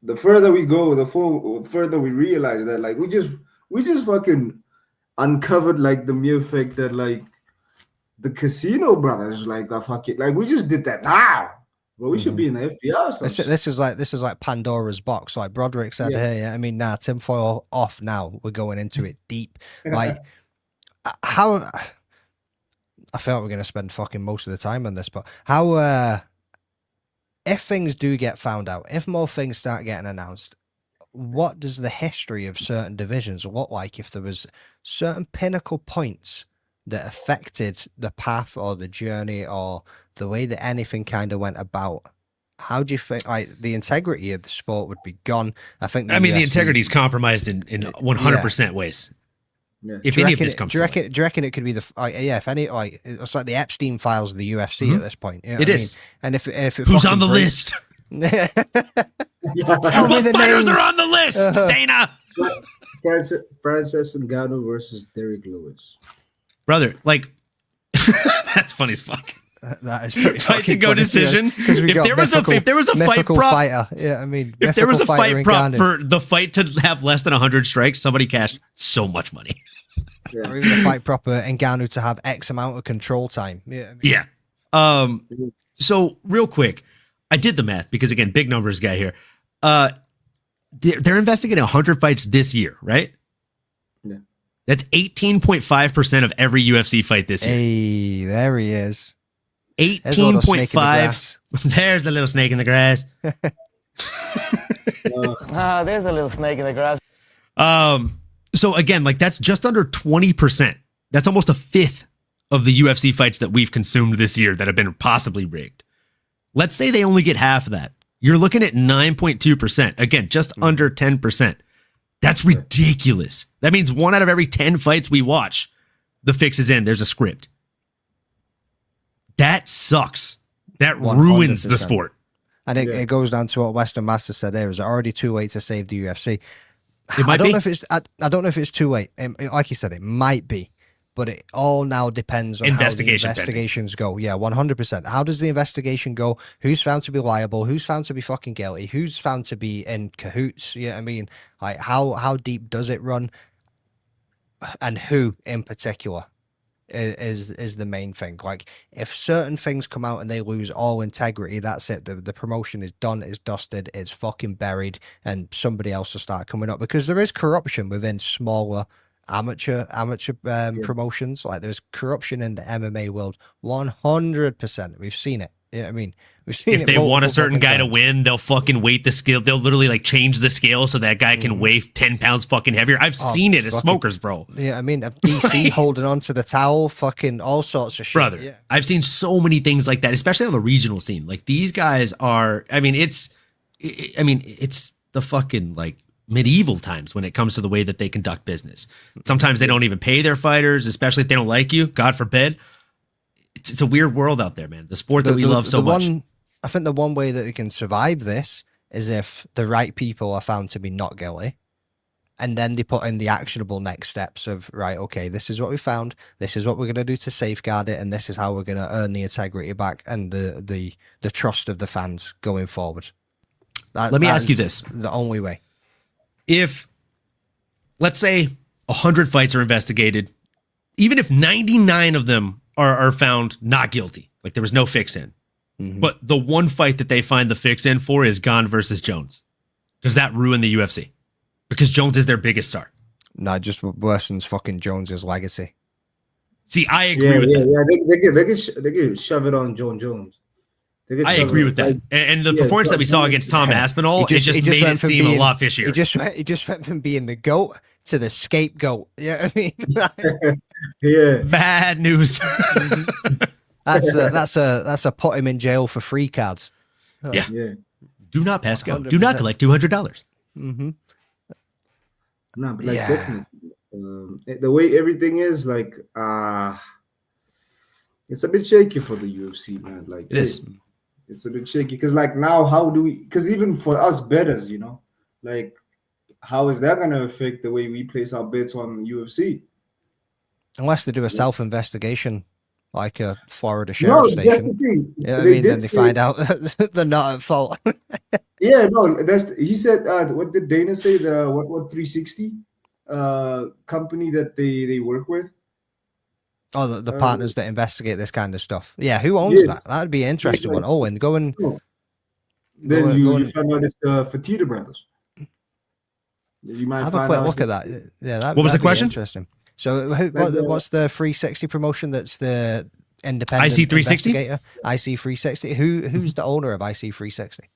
the further we go, the further we realize that like we just fucking uncovered like the mere fact that like the Casino brothers like are fucking like we just did that now. Well, we should be in the FBI or something. This is like Pandora's box. Like Broderick said, hey, I mean, tinfoil off now. We're going into it deep. Like, how... I feel like we're going to spend fucking most of the time on this, but how... if things do get found out, if more things start getting announced, what does the history of certain divisions look like if there was certain pinnacle points that affected the path or the journey or the way that anything kind of went about? How do you think like the integrity of the sport would be gone? I think the integrity is compromised in 100% ways. Yeah. If any of this comes, do you reckon it could be if any, like it's like the Epstein files of the UFC at this point? You know it is. And if it who's on the list? Tell me the fighters names. are on the list, Dana. Francis Ngannou versus Derek Lewis. Brother, like that's funny as fuck. That is pretty fight to go decision. If there was a fight prop, fighter, yeah, I mean, if there was a fight prop for the fight to have less than 100 strikes, somebody cashed so much money. Yeah. Or even a fight proper Ngannou to have X amount of control time. Yeah. I mean, yeah. So real quick, I did the math because again, big numbers guy here. They're investigating 100 fights this year, right? Yeah. That's 18.5% of every UFC fight this year. Hey, there he is. 18.5. There's the little snake in the grass. There's a little snake in the grass. So again, like that's just under 20%. That's almost a fifth of the UFC fights that we've consumed this year that have been possibly rigged. Let's say they only get half of that. You're looking at 9.2%. Again, just under 10%. That's ridiculous. That means 1 out of every 10 fights we watch, the fix is in. There's a script. That sucks. That 100%. Ruins the sport. And it goes down to what Western Master said there. Is it already too late to save the UFC? It might be. I don't know if it's too late. Like you said, it might be. But it all now depends on how the investigations go. Yeah, 100%. How does the investigation go? Who's found to be liable? Who's found to be fucking guilty? Who's found to be in cahoots? Yeah, I mean, like how deep does it run? And who in particular is the main thing. Like if certain things come out and they lose all integrity, that's it. The promotion is done, it's dusted, it's fucking buried, and somebody else will start coming up because there is corruption within smaller amateur promotions. Like there's corruption in the MMA world 100%. We've seen it. Yeah, I mean, we've seen if they want a certain guy to win, they'll fucking weight the scale. They'll literally like change the scale so that guy can weigh 10 pounds fucking heavier. I've seen it as smokers, bro. Yeah, I mean, DC holding on to the towel, fucking all sorts of shit. Brother, yeah. I've seen so many things like that, especially on the regional scene. Like these guys are, it's the fucking like medieval times when it comes to the way that they conduct business. Sometimes they don't even pay their fighters, especially if they don't like you, God forbid. It's a weird world out there, man. The sport that we love so much. I think the one way that they can survive this is if the right people are found to be not guilty And then they put in the actionable next steps of, right, okay, this is what we found, this is what we're going to do to safeguard it, and this is how we're going to earn the integrity back and the trust of the fans going forward. Let me ask you this. The only way. If, let's say, 100 fights are investigated, even if 99 of them are found not guilty, like there was no fix in, but the one fight that they find the fix in for is Gane versus Jones, does that ruin the UFC? Because Jones is their biggest star. No, just worsens fucking Jones's legacy. See, I agree with that. Yeah, they can shove it on Jones. I agree with that. And the performance that we saw against Tom Aspinall, it just made it seem a lot fishier. He just went from being the GOAT to the scapegoat. Yeah, I mean, yeah, bad news. That's a put him in jail for free cards. Yeah. Do not pass go. 100%. Do not collect $200. No, but like definitely, the way everything is, like, it's a bit shaky for the UFC, man. Like, it is. It's a bit shaky because, like, now how do we? Because even for us bettors, you know, like, how is that going to affect the way we place our bets on UFC? Unless they do a self-investigation, like a Florida sheriff station. That's the thing. Yeah, then they find out that they're not at fault. Yeah, no, he said. What did Dana say? The what 360 company that they work with. Oh, the partners that investigate this kind of stuff. Yeah, who owns that? That'd be an interesting one. Oh, and go and then you find out it's the Fertitta brothers. You might have a quick look at that. Yeah, what was the question? Interesting. So, what's the 360 promotion? That's the independent IC 360. IC 360. Who's the owner of IC 360?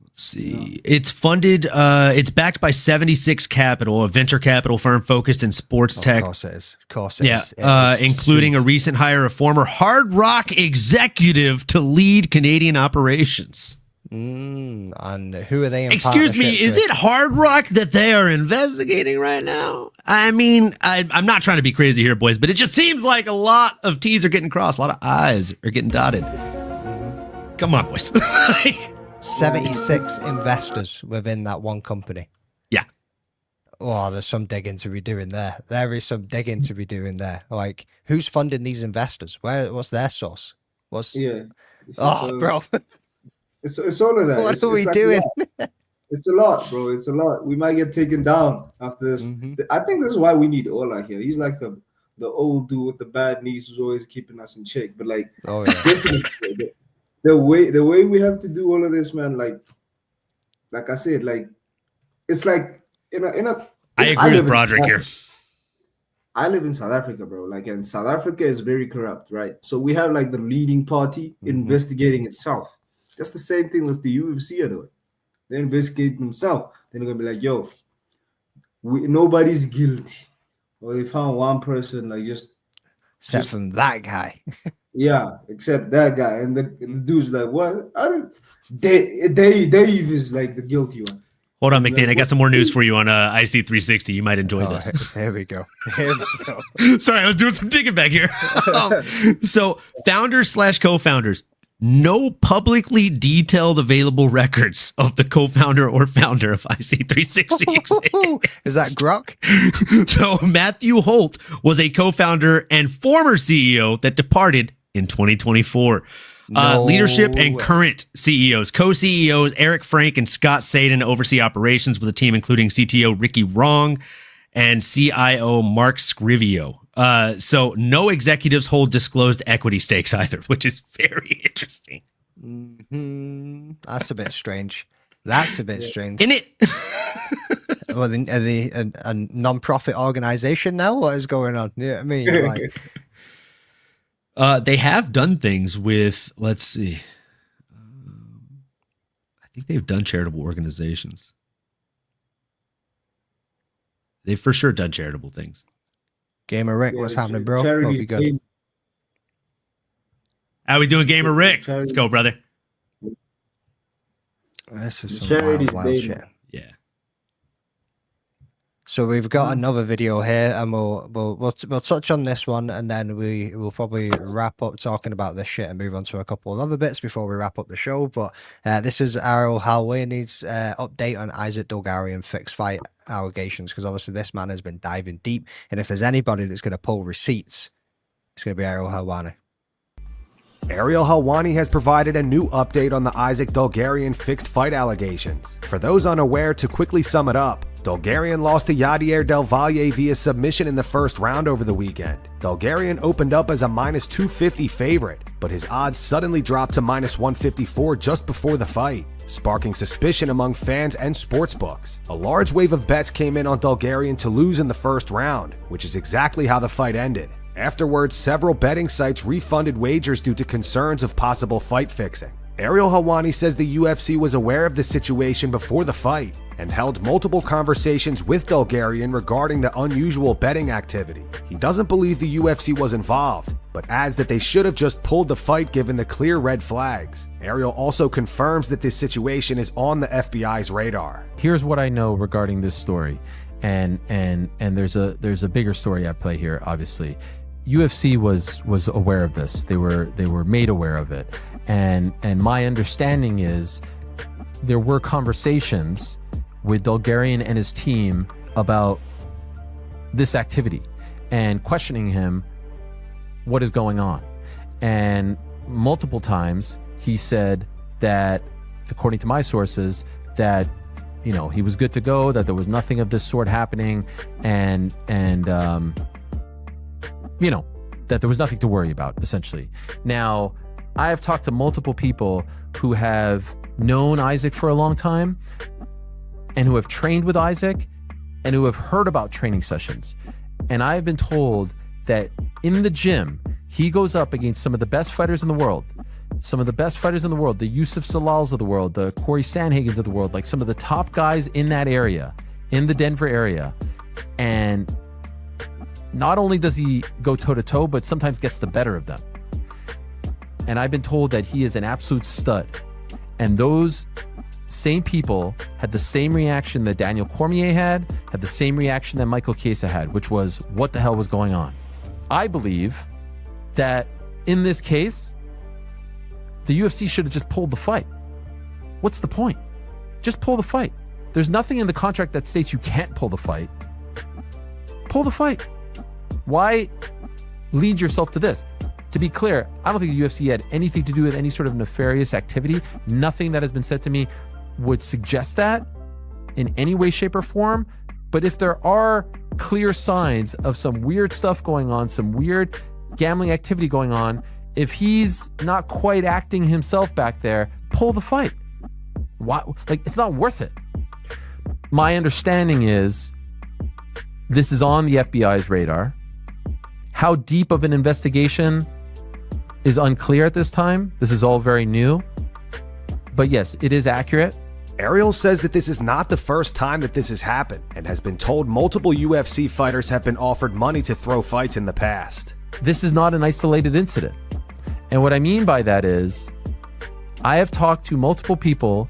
Let's see. It's funded. It's backed by 76 Capital, a venture capital firm focused in sports tech. Of course it is. Including a recent hire of former Hard Rock executive to lead Canadian operations. And who are they in Excuse me, is it Hard Rock that they are investigating right now? I mean, I'm not trying to be crazy here, boys, but it just seems like a lot of T's are getting crossed, a lot of I's are getting dotted. Come on, boys. 76 investors within that one company. Yeah. Oh, there's some digging to be doing there. There is some digging to be doing there. Like, who's funding these investors? What's their source? Bro. It's all of that. What are we doing? It's a lot, bro. It's a lot. We might get taken down after this. I think this is why we need Ola here. He's like the old dude with the bad knees who's always keeping us in check. But like, definitely, the way we have to do all of this, man. Like I said, like it's like in a. I agree with Broderick here. I live in South Africa, bro. Like, and South Africa is very corrupt, right? So we have like the leading party investigating itself. That's the same thing with the UFC are doing. They investigate themselves. They're gonna be like, "Yo, nobody's guilty," or they found one person, like except from that guy. Yeah, except that guy, and the dude's like, "What? I don't." Dave is like the guilty one. Hold on, McDane. I got some more news for you on IC 360. You might enjoy this. There we go. Sorry, I was doing some digging back here. So, founders/co-founders. No publicly detailed available records of the co-founder or founder of IC360. Is that Grok? So Matthew Holt was a co-founder and former CEO that departed in 2024. Leadership and current CEOs, co-CEOs Eric Frank and Scott Sadin oversee operations with a team including CTO Ricky Wrong and CIO Mark Scrivio. So no executives hold disclosed equity stakes either, which is very interesting. That's a bit strange. That's a bit strange. In it. Well, are they a non-profit organization now? What is going on? You know what I mean? Like, they have done things with, let's see. I think they've done charitable organizations. They've for sure done charitable things. Gamer Rick, what's happening, bro? Hope you good. How we doing, Gamer Rick? Let's go, brother. This is some wild shit. Yeah. So we've got another video here, and we'll touch on this one, and then we will probably wrap up talking about this shit and move on to a couple of other bits before we wrap up the show. But this is Ariel Helwani's update on Isaac Dulgarian fixed fight allegations, because obviously this man has been diving deep, and if there's anybody that's going to pull receipts, it's going to be Ariel Helwani. Ariel Helwani has provided a new update on the Isaac Dulgarian fixed fight allegations. For those unaware, to quickly sum it up, Dulgarian lost to Yadier Del Valle via submission in the first round over the weekend. Dulgarian opened up as a -250 favorite, but his odds suddenly dropped to -154 just before the fight, sparking suspicion among fans and sportsbooks. A large wave of bets came in on Dulgarian to lose in the first round, which is exactly how the fight ended. Afterwards, several betting sites refunded wagers due to concerns of possible fight fixing. Ariel Helwani says the UFC was aware of the situation before the fight and held multiple conversations with Dulgarian regarding the unusual betting activity. He doesn't believe the UFC was involved, but adds that they should have just pulled the fight given the clear red flags. Ariel also confirms that this situation is on the FBI's radar. Here's what I know regarding this story, and there's a bigger story at play here, obviously. UFC was aware of this. They were made aware of it. And my understanding is there were conversations with Dulgarian and his team about this activity and questioning him what is going on. And multiple times he said that, according to my sources, that he was good to go, that there was nothing of this sort happening, and that there was nothing to worry about, essentially. Now, I have talked to multiple people who have known Isaac for a long time and who have trained with Isaac and who have heard about training sessions. And I've been told that in the gym, he goes up against some of the best fighters in the world. The Yusuf Salals of the world, the Corey Sandhagens of the world, like some of the top guys in that area, in the Denver area. And not only does he go toe-to-toe, but sometimes gets the better of them. And I've been told that he is an absolute stud. And those same people had the same reaction that Daniel Cormier had the same reaction that Michael Chiesa had, which was, what the hell was going on? I believe that in this case, the UFC should have just pulled the fight. What's the point? Just pull the fight. There's nothing in the contract that states you can't pull the fight. Pull the fight. Why lead yourself to this? To be clear, I don't think the UFC had anything to do with any sort of nefarious activity. Nothing that has been said to me would suggest that in any way, shape, or form. But if there are clear signs of some weird stuff going on, some weird gambling activity going on, if he's not quite acting himself back there, pull the fight. Why? Like, it's not worth it. My understanding is this is on the FBI's radar. How deep of an investigation is unclear at this time. This is all very new. But yes, it is accurate. Ariel says that this is not the first time that this has happened and has been told multiple UFC fighters have been offered money to throw fights in the past. This is not an isolated incident. And what I mean by that is, I have talked to multiple people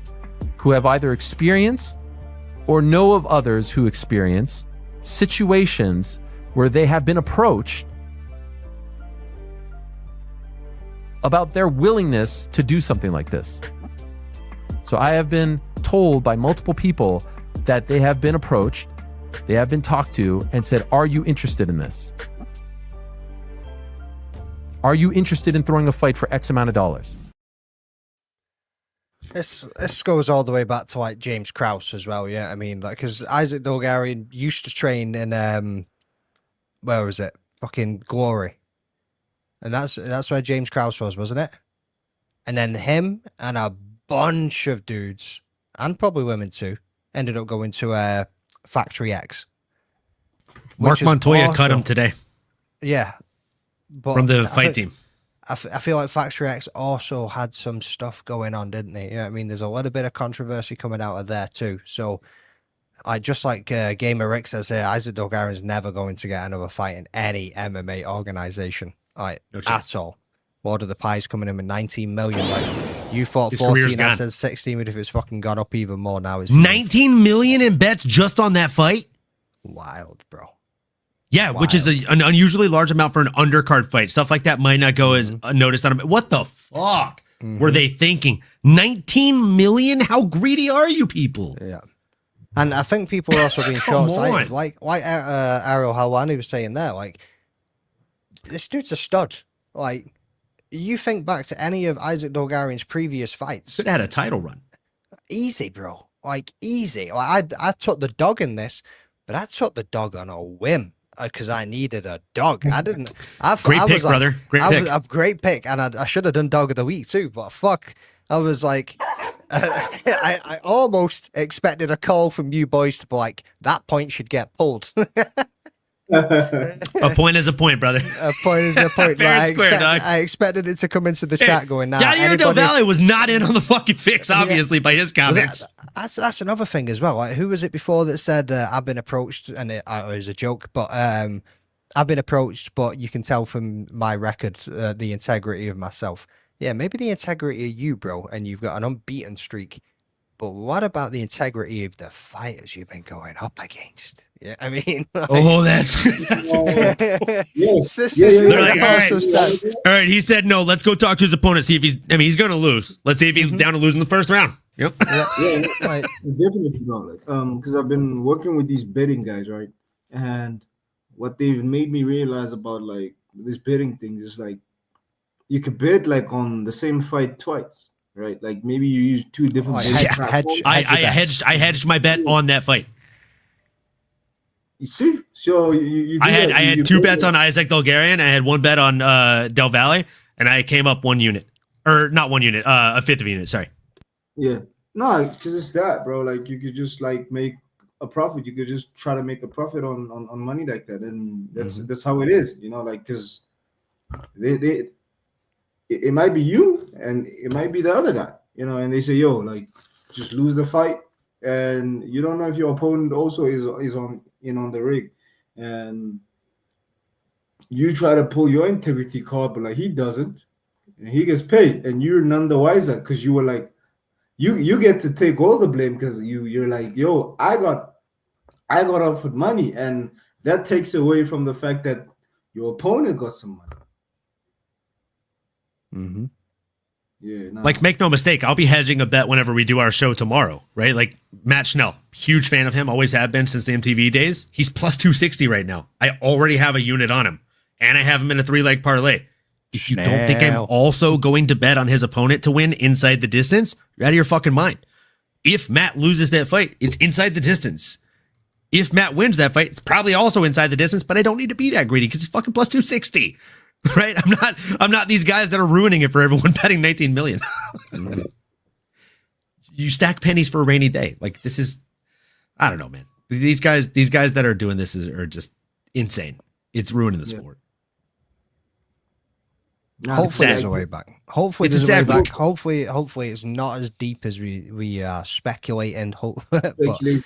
who have either experienced or know of others who experience situations where they have been approached about their willingness to do something like this. So I have been told by multiple people that they have been approached, they have been talked to and said, are you interested in this? Are you interested in throwing a fight for X amount of dollars? This goes all the way back to like James Krause as well, yeah. I mean, like, because Isaac Dulgarian used to train in where was it? Fucking Glory. And that's where James Krause was, wasn't it? And then him and a bunch of dudes, and probably women too, ended up going to Factory X. Mark Montoya cut him today. Yeah. But from the fight team. I feel like Factory X also had some stuff going on, didn't they? You know what I mean? There's a little bit of controversy coming out of there too. So, just like Gamer Rick says here, Isaac Dulgarian's never going to get another fight in any MMA organization, like, no at all. What are the pies coming in with 19 million? Like, you thought 14, I said 16, but if it's fucking gone up even more now. 19 million in bets just on that fight? Wild, bro. Yeah, which is an unusually large amount for an undercard fight. Stuff like that might not go as noticed on him. What the fuck were they thinking? 19 million? How greedy are you people? Yeah. And I think people are also being short-sighted. Like Ariel Helwani was saying there, like, this dude's a stud. Like, you think back to any of Isaac Dolgarian's previous fights. Could have had a title run. Easy, bro. Like, easy. Like, I took the dog in this, but I took the dog on a whim because I needed a dog. I didn't. Great pick, brother. Great pick. A great pick, and I should have done dog of the week too. But fuck, I was like, I almost expected a call from you boys to be like, that point should get pulled. A point is a point, brother. A point is a point. Fair and square, dog. I expected it to come into the chat going, now. Yadier Del Valle was not in on the fucking fix, obviously, by his comments. That's another thing as well. Like, who was it before that said, I've been approached, and it was a joke, but I've been approached, but you can tell from my record the integrity of myself. Yeah, maybe the integrity of you, bro, and you've got an unbeaten streak. But what about the integrity of the fighters you've been going up against? Yeah, I mean, like, that's yes. They're like, all right. He said no. Let's go talk to his opponent. See if he's going to lose. Let's see if he's down to lose in the first round. Yep. Yeah, like, definitely not. Like, because I've been working with these betting guys, right? And what they've made me realize about like this betting thing is like you could bet like on the same fight twice. Right, like maybe you use two different. I hedged my bet on that fight. You see, so you I had two bets on Isaac Dolgarian. I had one bet on Del Valle, and I came up 1 unit, or not 1 unit, a fifth of a unit. Sorry. Yeah, no, because it's that, bro. Like you could just like make a profit. You could just try to make a profit on money like that, and that's how it is. You know, like because it might be you and it might be the other guy, you know, and they say, yo, like, just lose the fight. And you don't know if your opponent also is on the rig. And you try to pull your integrity card, but like he doesn't. And he gets paid. And you're none the wiser because you were like, you get to take all the blame because you're like, yo, I got offered money. And that takes away from the fact that your opponent got some money. Mm-hmm. Yeah. No. Like, make no mistake, I'll be hedging a bet whenever we do our show tomorrow, right? Like Matt Schnell, huge fan of him, always have been since the MTV days. He's plus 260 right now. I already have a unit on him, and I have him in a 3-leg parlay. If you don't think I'm also going to bet on his opponent to win inside the distance, you're out of your fucking mind. If Matt loses that fight, it's inside the distance. If Matt wins that fight, it's probably also inside the distance, but I don't need to be that greedy because it's fucking plus 260. Right? I'm not these guys that are ruining it for everyone betting 19 million. You stack pennies for a rainy day. Like, this is, I don't know, man. These guys that are doing this are just insane. It's ruining the sport. Hopefully there's a way back. Hopefully there's a way back. Hopefully it's not as deep as we are speculating. But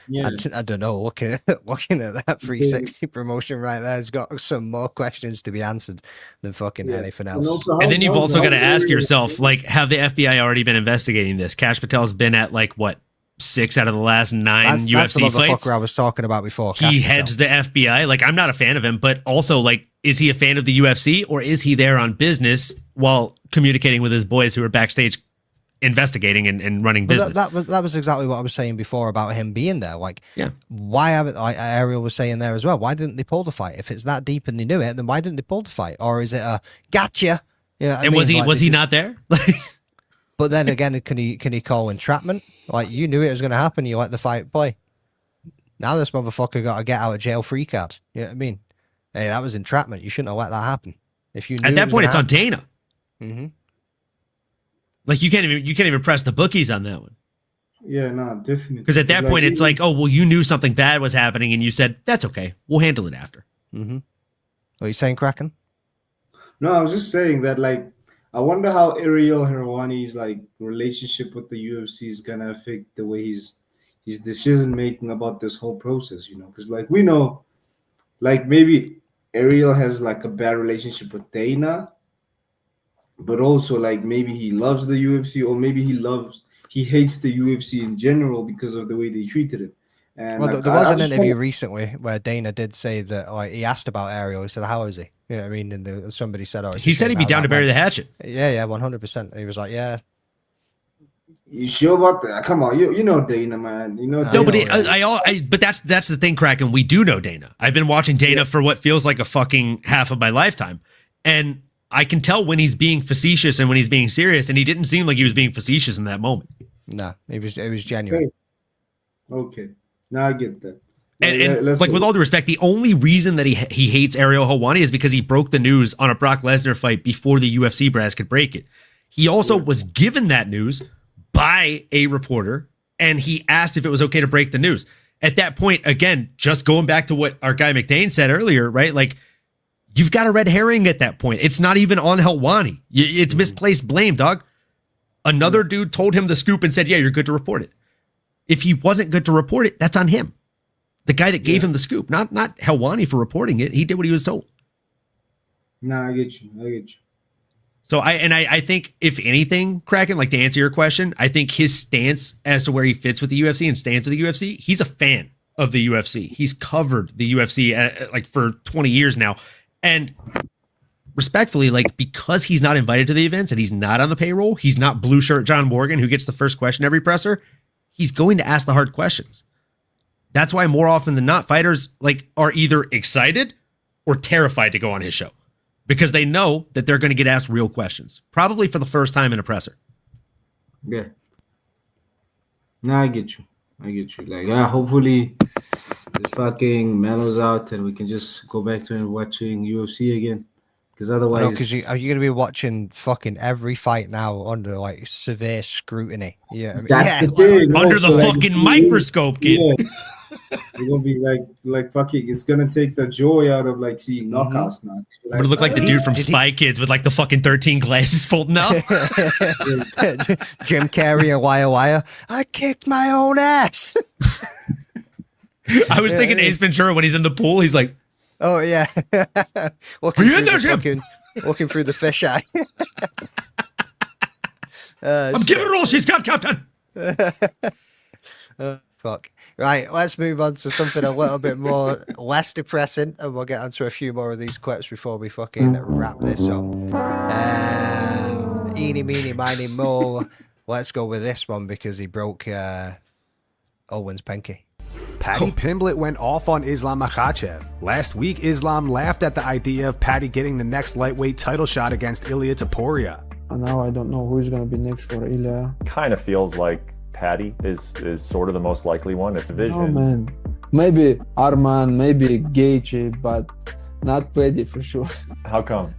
yeah. I don't know. Looking at that 360 promotion right there has got some more questions to be answered than fucking anything else. And then you've also got to ask yourself, like, have the FBI already been investigating this? Cash Patel's been at like what, 6 out of the last 9 UFC that's the fights. I was talking about before. He hedged the FBI. Like, I'm not a fan of him, but also, like, is he a fan of the UFC or is he there on business while communicating with his boys who are backstage investigating and running business? That was exactly what I was saying before about him being there. Like, why haven't, like Ariel was saying there as well, why didn't they pull the fight? If it's that deep and they knew it, then why didn't they pull the fight? Or is it a gotcha? Yeah, and was he not there? But then again, can he call entrapment? Like, you knew it was going to happen. You let the fight play. Now this motherfucker got a get out of jail free card. You know what I mean? Hey, that was entrapment. You shouldn't have let that happen. If you knew at that point, it's on Dana. Mm-hmm. Like, you can't even press the bookies on that one. Yeah, no, definitely. Because at that point, it's like, oh, well, you knew something bad was happening, and you said that's okay. We'll handle it after. Mm-hmm. What are you saying, Kraken? No, I was just saying that, like, I wonder how Ariel Helwani's like relationship with the UFC is gonna affect the way his decision making about this whole process. You know, because like we know, like maybe Ariel has like a bad relationship with Dana, but also like maybe he loves the UFC, or maybe he hates the UFC in general because of the way they treated him. And well, like, there was I an just interview want- recently where Dana did say that, like, he asked about Ariel. He said, "How is he?" You know what I mean? And somebody said, "Oh, it's a He said shame he'd be how down that to bury went." the hatchet. Yeah, 100%. He was like, "Yeah." You sure about that? Come on, you know Dana, man. You know. No, Dana, but but that's the thing, Kraken. We do know Dana. I've been watching Dana for what feels like a fucking half of my lifetime, and I can tell when he's being facetious and when he's being serious. And he didn't seem like he was being facetious in that moment. No, it was genuine. Okay, now I get that. And Let's like, go. with all due respect, the only reason that he hates Ariel Helwani is because he broke the news on a Brock Lesnar fight before the UFC brass could break it. He also was given that news by a reporter, and he asked if it was okay to break the news. At that point, again, just going back to what our guy McDane said earlier, right? Like, you've got a red herring at that point. It's not even on Helwani. It's misplaced blame, dog. Another dude told him the scoop and said, "Yeah, you're good to report it." If he wasn't good to report it, that's on him. The guy that gave him the scoop, not Helwani for reporting it. He did what he was told. Nah, I get you. So I think, if anything, Kraken, like, to answer your question, I think his stance as to where he fits with the UFC and stands with the UFC, he's a fan of the UFC. He's covered the UFC like for 20 years now. And respectfully, like, because he's not invited to the events and he's not on the payroll, he's not blue shirt John Morgan who gets the first question every presser. He's going to ask the hard questions. That's why more often than not, fighters like are either excited or terrified to go on his show, because they know that they're going to get asked real questions, probably for the first time in a presser. Yeah. No, I get you. Like, yeah, hopefully this fucking mellows out and we can just go back to watching UFC again. Because otherwise, because are you going to be watching fucking every fight now under like severe scrutiny? Yeah, that's the thing. Under the fucking microscope, kid. Yeah. It's gonna be like fucking. It's gonna take the joy out of like seeing knockouts now. I'm gonna look like the dude from Spy Kids with like the fucking 13 glasses folding out. Jim Carrey and Wire. I kicked my own ass. I was thinking Ace Ventura when he's in the pool. He's like, "Oh yeah, are you in there, Jim?" Walking through the fisheye. I'm giving her all she's got, Captain. Fuck. Right, let's move on to something a little bit more less depressing, and we'll get onto a few more of these clips before we fucking wrap this up. Eeny, meeny, miny, mo. Let's go with this one because he broke Owen's pinky. Paddy Pimblett went off on Islam Makhachev. Last week, Islam laughed at the idea of Paddy getting the next lightweight title shot against Ilia Topuria. Now I don't know who's going to be next for Ilia. Kind of feels like Paddy is sort of the most likely one. It's a vision. Oh man, maybe Arman, maybe Gaethje, but not Paddy for sure. How come?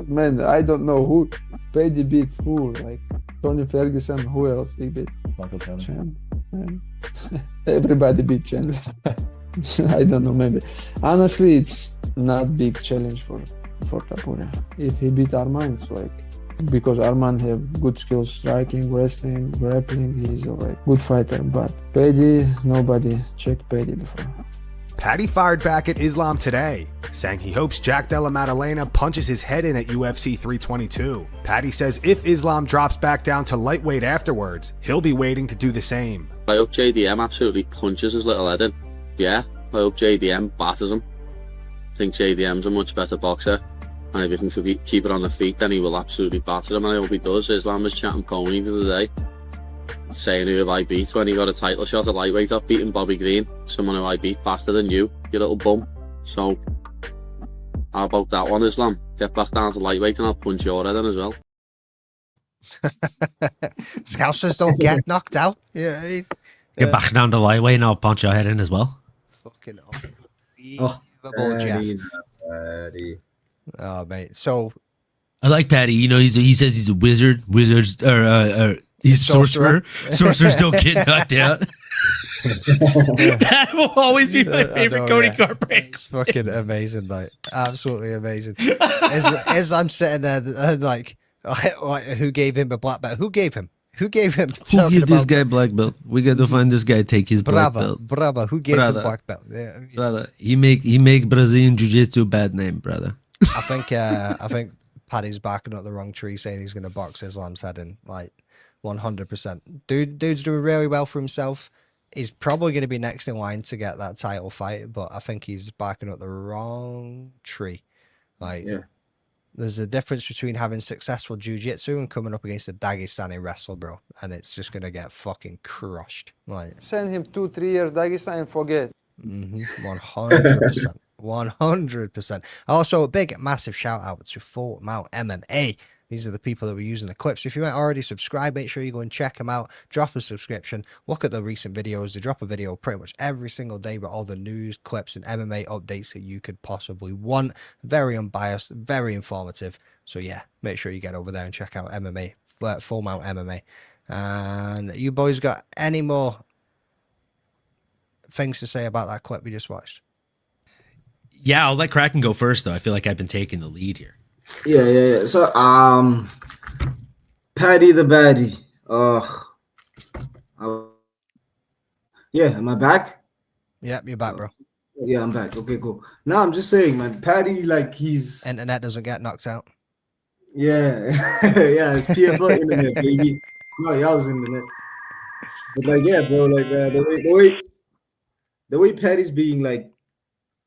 Man, I don't know who Paddy beat who. Like Tony Ferguson, who else he beat? Michael Chandler. Everybody beat Chandler. I don't know. Maybe honestly, it's not big challenge for Topuria. If he beat Arman, it's like. Because Arman have good skills, striking, wrestling, grappling. He's a good fighter. But Paddy, nobody checked Paddy before. Paddy fired back at Islam today, saying he hopes Jack Della Maddalena punches his head in at UFC 322. Paddy says if Islam drops back down to lightweight afterwards, he'll be waiting to do the same. I hope JDM absolutely punches his little head in. Yeah, I hope JDM batters him. I think JDM's a much better boxer. And if he can keep it on the feet, then he will absolutely batter him. And I hope he does. Islam was chatting pony the other day, saying who have I beat when he got a title shot at lightweight off beating Bobby Green, someone who I beat faster than you little bum. So, how about that one, Islam? Get back down to lightweight and I'll punch your head in as well. Scousers don't get knocked out. Yeah. Get back down to lightweight and I'll punch your head in as well. Fucking unbelievable, Jeff. Oh, mate. So I like Paddy. You know, he says he's a wizard. Wizards or he's a sorcerer. Sorcerers don't get knocked out. That will always be my favorite Cody Garbrandt. It's fucking amazing, like absolutely amazing. As I'm sitting there, like, who gave him a black belt? Who gave him? Who gave him? Who gave this guy black belt? We got to find this guy. Take his black belt. Brother, who gave him black belt? Yeah, brother, he make Brazilian jiu-jitsu a bad name, brother. I think Paddy's barking up the wrong tree, saying he's going to box Islam's head in, like 100%. Dude's doing really well for himself. he's probably going to be next in line to get that title fight, but I think he's barking up the wrong tree. Like, there's a difference between having successful jiu-jitsu and coming up against a Dagestani wrestler, bro, and it's just going to get fucking crushed. Like, Send him 2-3 years Dagestan and forget. 100%. 100%. Also, a big, massive shout out to Full Mount MMA. These are the people that were using the clips. If you ain't already subscribed, make sure you go and check them out. Drop a subscription. Look at the recent videos. They drop a video pretty much every single day with all the news, clips, and MMA updates that you could possibly want. Very unbiased, very informative. So yeah, make sure you get over there and check out MMA, Full Mount MMA. And you boys got any more things to say about that clip we just watched? Yeah, I'll let Kraken go first, though. I feel like I've been taking the lead here. Yeah. So, Paddy the Baddie. Yeah, am I back? Yep, you're back, bro. Yeah, I'm back. Okay, cool. No, I'm just saying, man, Paddy, like, he's... Internet doesn't get knocked out. Yeah. Yeah, it's PFL internet, baby. No, y'all was internet. But, like, yeah, bro, like, the way Paddy's being, like,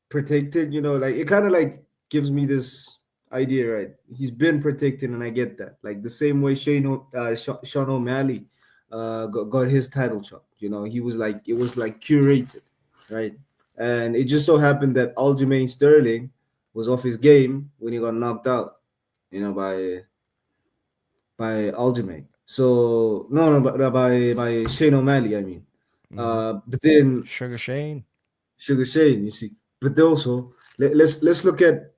protected, you know, like, it kind of, like, gives me this idea, right? He's been protected, and I get that. Like, the same way Sean O'Malley got his title shot, you know, it was like curated, right? And it just so happened that Aljamain Sterling was off his game when he got knocked out, you know, by Aljamain. So by Shane O'Malley, I mean. But then Sugar Shane, you see. But also let's look at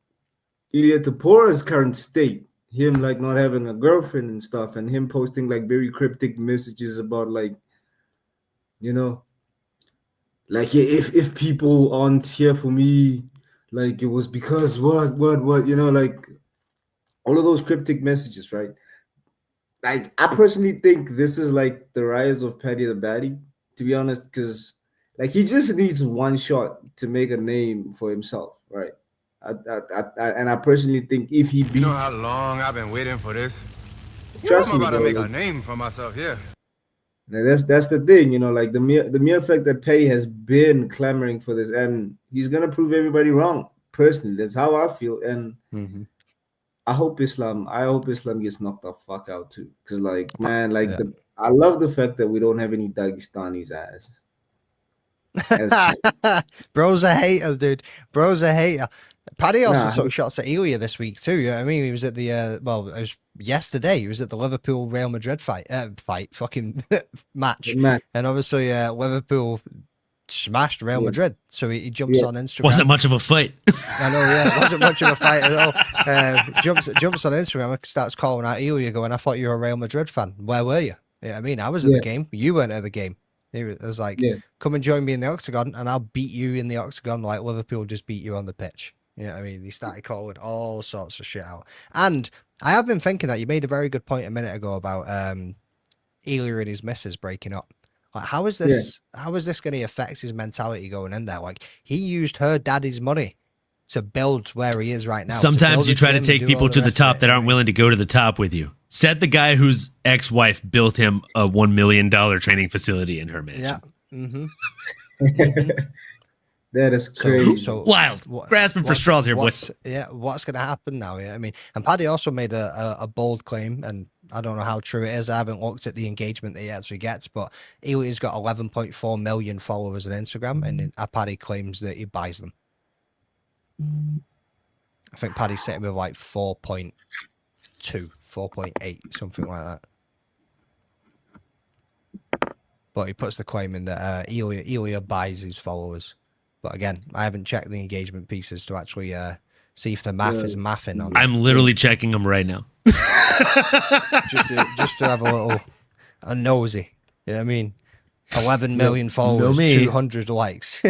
Ilia Topuro's current state. Him like not having a girlfriend and stuff, and him posting like very cryptic messages about like, you know, like if people aren't here for me, like it was because what, you know, like all of those cryptic messages, right? Like I personally think this is like the rise of Paddy the Baddie, to be honest, because like he just needs one shot to make a name for himself, right? And I personally think if he beats, you know how long I've been waiting for this. Trust I'm me, about bro, to make like, a name for myself here. That's the thing, you know, like the mere fact that Paddy has been clamoring for this, and he's gonna prove everybody wrong. Personally, that's how I feel, and I hope Islam gets knocked the fuck out too, because like man, like I love the fact that we don't have any Dagestanis as Bro's a hater, dude. Bro's a hater. Paddy also took shots at Ilya this week too. You know what I mean? He was at the it was yesterday. He was at the Liverpool Real Madrid match, and obviously Liverpool smashed Real Madrid. So he jumps on Instagram. Wasn't much of a fight. I know, yeah, it wasn't much of a fight at all. Jumps on Instagram and starts calling out Ilya, going, "I thought you were a Real Madrid fan. Where were you?" Yeah, I mean, I was at the game. You weren't at the game. It was like, come and join me in the octagon, and I'll beat you in the octagon like Liverpool just beat you on the pitch. Yeah, I mean, he started calling all sorts of shit out. And I have been thinking that you made a very good point a minute ago about Ilya and his missus breaking up. Like, how is this going to affect his mentality going in there? Like, he used her daddy's money to build where he is right now. Sometimes you try to take people to the top that aren't willing to go to the top with you. Said the guy whose ex-wife built him a $1 million training facility in her mansion. Yeah. That is crazy. So wild. Grasping for straws here, boys. Yeah, what's going to happen now? Yeah, I mean, and Paddy also made a bold claim, and I don't know how true it is. I haven't looked at the engagement that he actually gets, but Ilya's got 11.4 million followers on Instagram, and Paddy claims that he buys them. I think Paddy's sitting with like 4.2, 4.8, something like that. But he puts the claim in that Ilya buys his followers. But again, I haven't checked the engagement pieces to actually see if the math is mathing on. I'm literally checking them right now. just to have a nosy. You know what I mean? 11 million followers, 200 likes.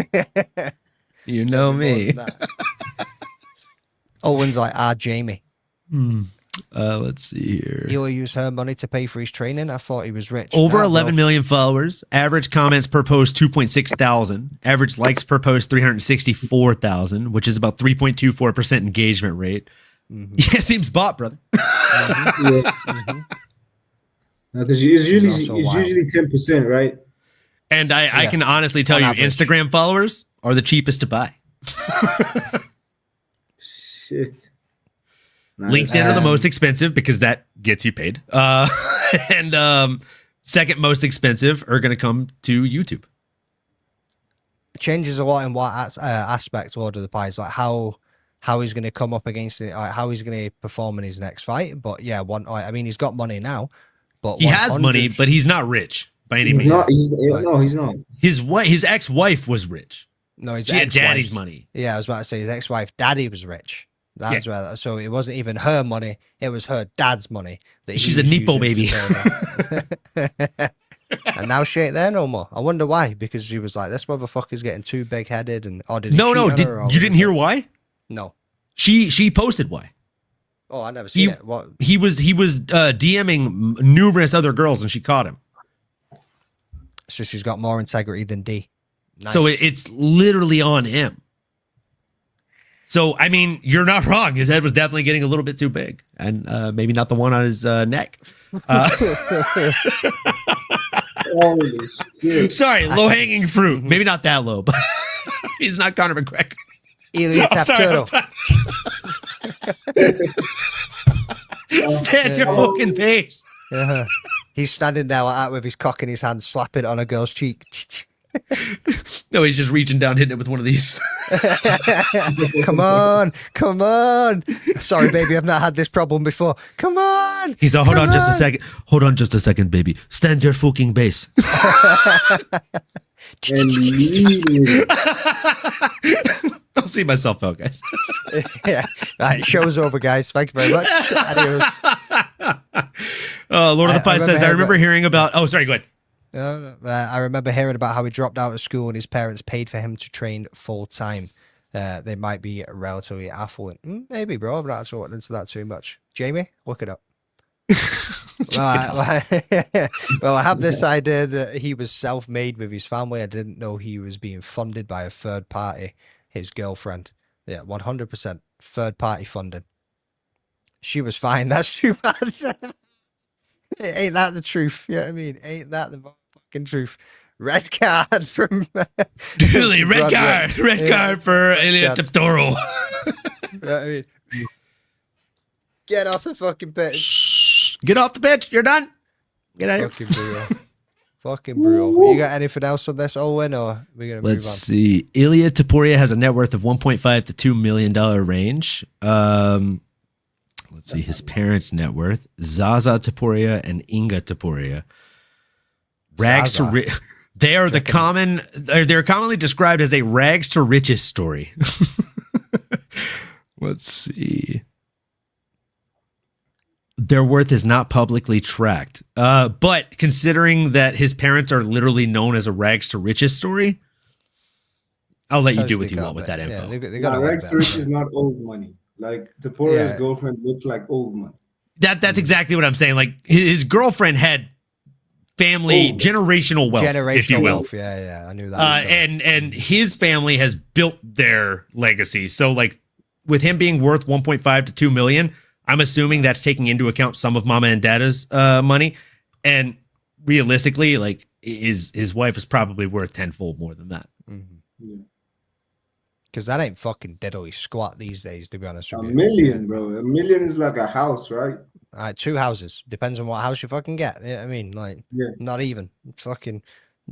You know me. Owen's like, Jamie. Let's see here. He'll use her money to pay for his training. I thought he was rich. Over 11 million followers. Average comments per post 2.6 thousand. Average likes per post 364,000, which is about 3.24% engagement rate. Yeah, seems bought, brother. Because it's usually 10%, right? And I can honestly tell you, Instagram followers are the cheapest to buy. Shit. LinkedIn are the most expensive because that gets you paid. And second most expensive are going to come to YouTube. It changes a lot in what aspect Lord of the Pies, like how he's going to come up against it, how he's going to perform in his next fight. But yeah, I mean, he's got money now, but he has money, but he's not rich by any means. No, he's not. His ex-wife was rich. No, she had daddy's money. Yeah, I was about to say his ex-wife, daddy was rich. That's where. So it wasn't even her money; it was her dad's money. She's a Nepo baby. And now she ain't there no more. I wonder why. Because she was like, "This motherfucker's getting too big-headed," and you didn't hear why? No. She posted why. Oh, I never seen it. What? He was DMing numerous other girls, and she caught him. So she's got more integrity than D. Nice. So it's literally on him. So, I mean, you're not wrong. His head was definitely getting a little bit too big. And maybe not the one on his neck. Holy shit. Sorry, low-hanging fruit. Maybe not that low, but he's not Conor McGregor. Stand your fucking pace. He's standing there like that with his cock in his hand, slapping it on a girl's cheek. No, he's just reaching down, hitting it with one of these. Come on. Sorry, baby, I've not had this problem before. Come on. He's like, hold on just a second. Hold on just a second, baby. Stand your fucking base. I'll see myself out, guys. Yeah. All right, show's over, guys. Thank you very much. Adios. Lord of the Pies says, I remember hearing about... Oh, sorry, go ahead. I remember hearing about how he dropped out of school and his parents paid for him to train full time. They might be relatively affluent. Maybe, bro. I'm not actually looking into that too much. Jamie, look it up. Well, I have this idea that he was self-made with his family. I didn't know he was being funded by a third party, his girlfriend. Yeah, 100% third party funding. She was fine. That's too bad. Ain't that the truth? You know what I mean? Ain't that the fucking truth? Red card from really red card for Ilya Teptoro. You know what I mean? Get off the fucking pitch. Get off the pitch. You're done. Get out of here. Fucking brutal. Fucking brutal. You got anything else on this, Owen, or are we gonna move on? Let's see. Ilya Taporia has a net worth of $1.5 to $2 million range. Let's see his parents' net worth: Zaza Taporia and Inga Taporia. Rags to they are they're commonly described as a rags to riches story. Let's see. Their worth is not publicly tracked. But considering that his parents are literally known as a rags to riches story, I'll let you do what you want with that info. Yeah, they got rags to riches is not old money. Like Taporia's girlfriend looks like old money. That's exactly what I'm saying. Like his girlfriend had family generational wealth, if you will. Yeah, I knew that. And his family has built their legacy. So like with him being worth 1.5 to 2 million, I'm assuming that's taking into account some of Mama and Dada's money. And realistically, like his wife is probably worth tenfold more than that. Because that ain't fucking diddly squat these days, to be honest with you. $1 million, bro. $1 million is like a house, right? 2 houses. Depends on what house you fucking get. You know what I mean? Like, not even. Fucking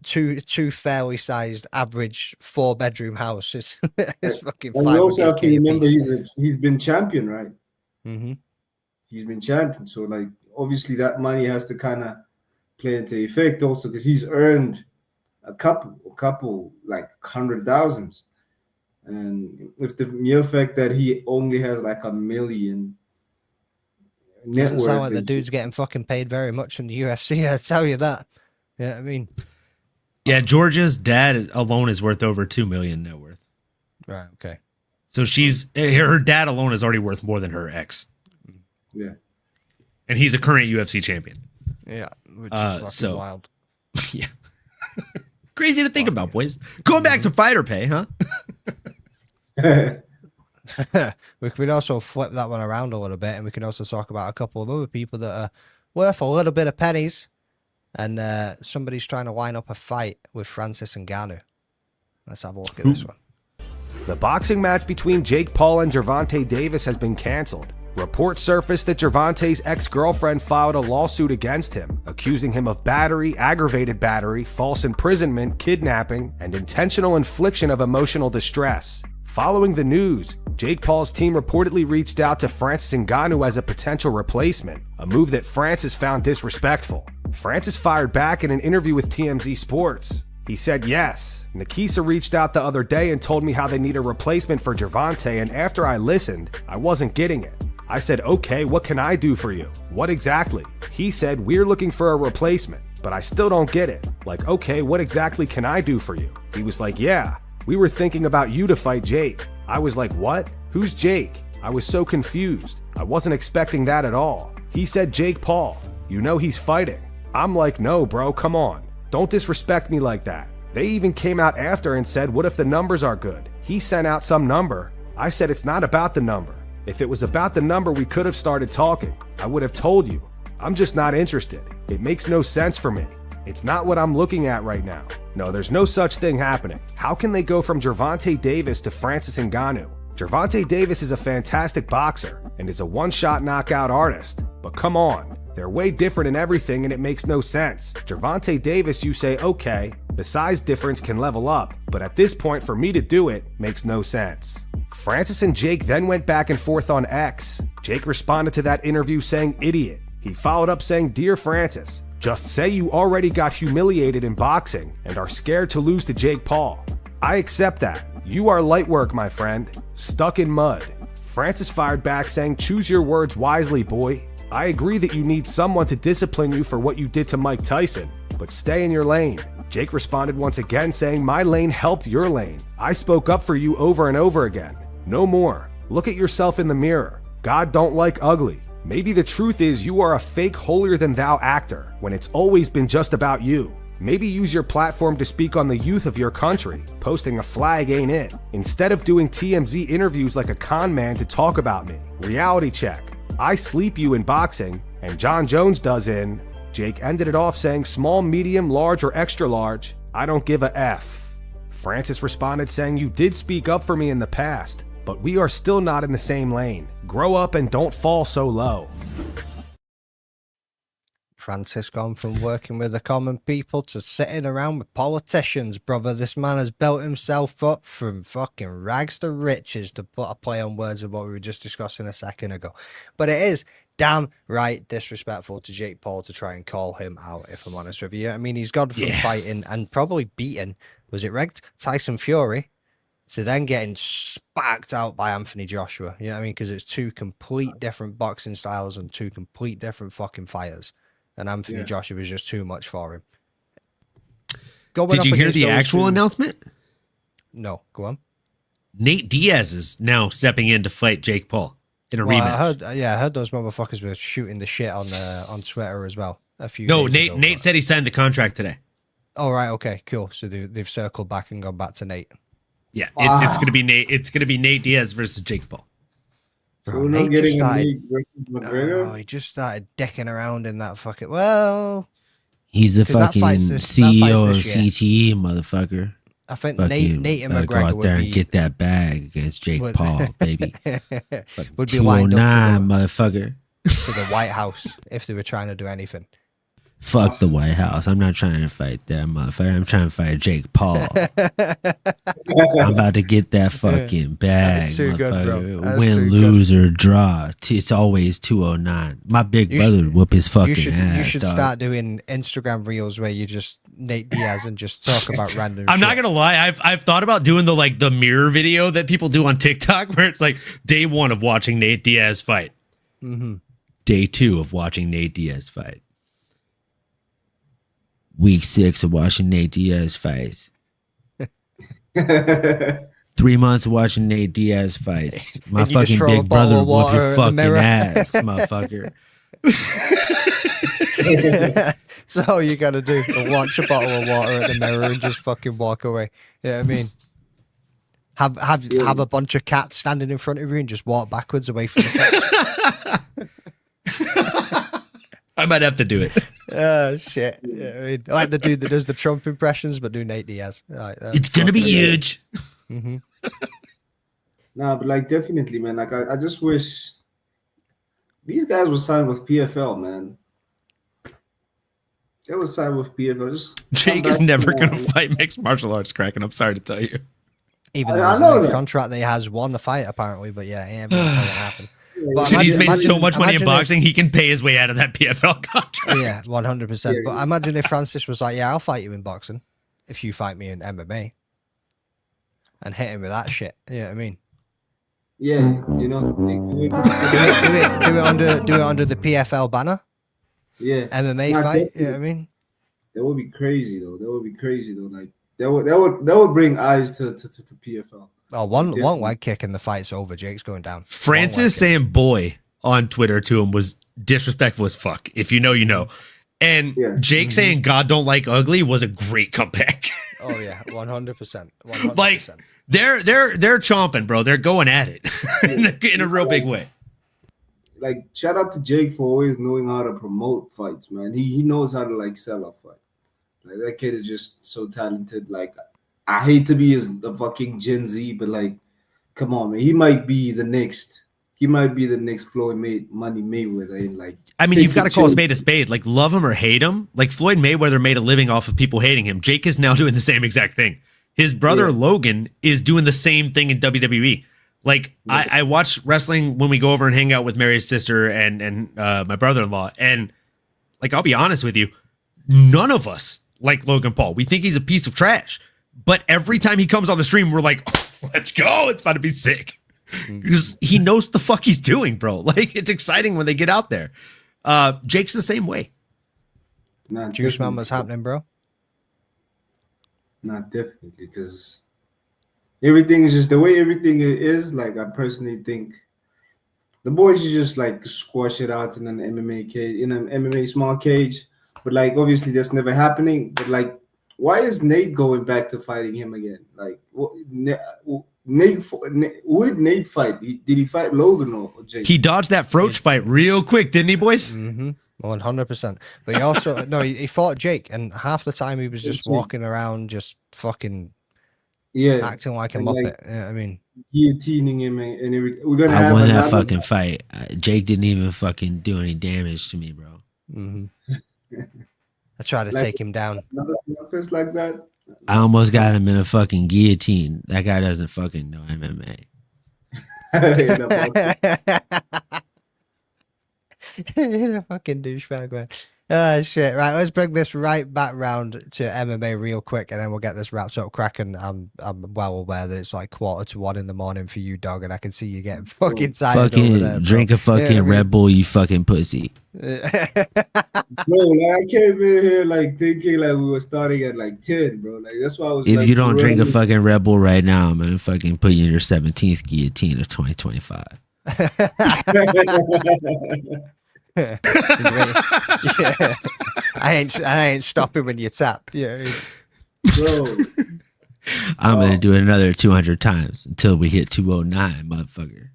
two fairly sized average 4-bedroom houses. It's fucking. And you also have to remember he's been champion, right? Mm-hmm. He's been champion, so like obviously that money has to kind of play into effect also, because he's earned a couple like 100,000s, and with the mere fact that he only has like $1 million net doesn't worth, sound like the dude's getting fucking paid very much in the UFC. I tell you that. Yeah, I mean, yeah, Georgia's dad alone is worth over 2 million net worth. Right. Okay. So her dad alone is already worth more than her ex. Yeah. And he's a current UFC champion. Yeah. Which is fucking wild. Yeah. Crazy to think about, boys. Going back to fighter pay, huh? We could also flip that one around a little bit, and we can also talk about a couple of other people that are worth a little bit of pennies. And somebody's trying to line up a fight with Francis Ngannou. Let's have a look at this one. The boxing match between Jake Paul and Gervonta Davis has been canceled. Reports surfaced that Gervonta's ex-girlfriend filed a lawsuit against him, accusing him of battery, aggravated battery, false imprisonment, kidnapping, and intentional infliction of emotional distress. Following the news, Jake Paul's team reportedly reached out to Francis Ngannou as a potential replacement, a move that Francis found disrespectful. Francis fired back in an interview with TMZ Sports. He said yes. Nikisa reached out the other day and told me how they need a replacement for Gervonta, and after I listened, I wasn't getting it. I said, okay, what can I do for you? What exactly? He said, we're looking for a replacement, but I still don't get it. Like, okay, what exactly can I do for you? He was like, yeah, we were thinking about you to fight Jake. I was like, what? Who's Jake? I was so confused. I wasn't expecting that at all. He said, Jake Paul, you know he's fighting. I'm like, no, bro, come on. Don't disrespect me like that. They even came out after and said, what if the numbers are good? He sent out some number. I said, it's not about the number. If it was about the number, we could have started talking. I would have told you. I'm just not interested. It makes no sense for me. It's not what I'm looking at right now. No, there's no such thing happening. How can they go from Gervonta Davis to Francis Ngannou? Gervonta Davis is a fantastic boxer and is a one-shot knockout artist. But come on, they're way different in everything and it makes no sense. Gervonta Davis, you say, okay, the size difference can level up, but at this point for me to do it makes no sense. Francis and Jake then went back and forth on X. Jake responded to that interview saying, idiot. He followed up saying, dear Francis, just say you already got humiliated in boxing and are scared to lose to Jake Paul. I accept that. You are light work, my friend. Stuck in mud. Francis fired back saying, choose your words wisely, boy. I agree that you need someone to discipline you for what you did to Mike Tyson, but stay in your lane. Jake responded once again saying, my lane helped your lane. I spoke up for you over and over again. No more. Look at yourself in the mirror. God don't like ugly. Maybe the truth is you are a fake holier-than-thou actor when it's always been just about you. Maybe use your platform to speak on the youth of your country. Posting a flag ain't it. Instead of doing TMZ interviews like a con man to talk about me. Reality check. I sleep you in boxing, and John Jones does in. Jake ended it off saying small, medium, large, or extra large. I don't give a F. Francis responded saying you did speak up for me in the past, but we are still not in the same lane. Grow up and don't fall so low. Francis gone from working with the common people to sitting around with politicians, brother. This man has built himself up from fucking rags to riches, to put a play on words of what we were just discussing a second ago. But it is damn right disrespectful to Jake Paul to try and call him out, if I'm honest with you. I mean, he's gone from fighting and probably beaten, was it rigged, Tyson Fury, to then getting sparked out by Anthony Joshua. You know what I mean? Because it's two complete different boxing styles and two complete different fucking fighters. And Anthony Joshua was just too much for him. Did you hear the actual announcement? No, go on. Nate Diaz is now stepping in to fight Jake Paul in a rematch. I heard those motherfuckers were shooting the shit on Twitter as well. Nate said he signed the contract today. Oh, right, okay, cool. So they've circled back and gone back to Nate. Yeah, it's gonna be Nate. It's gonna be Nate Diaz versus Jake Paul. Bro, Nate just he just started dicking around in that fucking. Well, he's the fucking CEO of CTE, motherfucker. I think Nate and McGregor go out there and get that bag against Jake Paul, baby. Would be 209, motherfucker. For the White House, if they were trying to do anything. Fuck the White House. I'm not trying to fight that motherfucker. I'm trying to fight Jake Paul. I'm about to get that fucking bag, motherfucker. Win, lose, or draw. It's always 209. My big brother would whoop his fucking ass. You should start doing Instagram reels where you just Nate Diaz and just talk about random I'm not gonna lie, I've thought about doing the mirror video that people do on TikTok where it's like day 1 of watching Nate Diaz fight. Mm-hmm. Day 2 of watching Nate Diaz fight. Week 6 of watching Nate Diaz fights. 3 months of watching Nate Diaz fights. My fucking big brother will whoop your fucking ass, motherfucker. So all you gotta do is watch a bottle of water at the mirror and just fucking walk away. You know what I mean? Have a bunch of cats standing in front of you and just walk backwards away from the cats. I might have to do it. Oh shit! Yeah, I mean, I like the dude that does the Trump impressions, but do Nate Diaz. Like, it's gonna be huge. Mm-hmm. Nah, but like definitely, man. Like I just wish these guys were signed with PFL, man. They were signed with PFL. Jake is never gonna fight mixed martial arts, Kraken. I'm sorry to tell you. Even though there's a contract that he has won the fight, apparently, but yeah, it ain't gonna happen. But Dude, he's made so much money in boxing, he can pay his way out of that PFL contract. Yeah, 100%. But imagine if Francis was like, "Yeah, I'll fight you in boxing if you fight me in MMA," and hit him with that shit. You know what I mean? Yeah, you know, do it under the PFL banner. Yeah, MMA fight. You know what I mean? That would be crazy though. Like that would bring eyes to PFL. Oh, one leg kick and the fight's over. Jake's going down. Francis saying "boy" on Twitter to him was disrespectful as fuck. If you know, you know. And Jake saying "God don't like ugly" was a great comeback. Oh yeah, 100%. Like they're chomping, bro. They're going at it in a real big way. Like shout out to Jake for always knowing how to promote fights, man. He knows how to like sell a fight. Like that kid is just so talented. Like I hate to be the fucking Gen Z, but like, come on, man. He might be the next Floyd Money Mayweather. And like, I mean, you've got to call a spade. Like, love him or hate him. Like Floyd Mayweather made a living off of people hating him. Jake is now doing the same exact thing. His brother Logan is doing the same thing in WWE. Like, I watch wrestling when we go over and hang out with Mary's sister and my brother-in-law. And like, I'll be honest with you, none of us like Logan Paul. We think he's a piece of trash. But every time he comes on the stream, we're like, oh, let's go. It's about to be sick. Because he knows what the fuck he's doing, bro. Like, it's exciting when they get out there. Jake's the same way. Juice Man, what's happening, bro? Not definitely, because everything is just the way everything is. Like, I personally think the boys should just like squash it out in an MMA cage, in an MMA small cage. But like, obviously, that's never happening. But like, why is Nate going back to fighting him again? Like, who did Nate fight? Did he fight Logan or Jake? He dodged that Froach fight real quick, didn't he, boys? 100%. But he also he fought Jake, and half the time he was just walking around, just fucking acting like a muppet. Like, I mean, guillotining him and everything. We're gonna. I won that fucking fight. Jake didn't even fucking do any damage to me, bro. I tried to take him down. Fist like that. I almost got him in a fucking guillotine. That guy doesn't fucking know MMA. You're a fucking douchebag, man. Oh, shit. Right, let's bring this right back round to MMA real quick, and then we'll get this wrapped up. Kraken, I'm well aware that it's like 1:45 in the morning for you, dog, and I can see you getting fucking tired fucking over there, bro. Drink a fucking Red Bull, you fucking pussy. Bro, like, I came in here like thinking like we were starting at like 10, bro. Like that's why I was. If like, you don't drink a fucking Red Bull right now, I'm gonna fucking put you in your 17th guillotine of 2025. Yeah. I ain't stopping when you tap. Yeah, bro. I'm gonna do it another 200 times until we hit 209, motherfucker.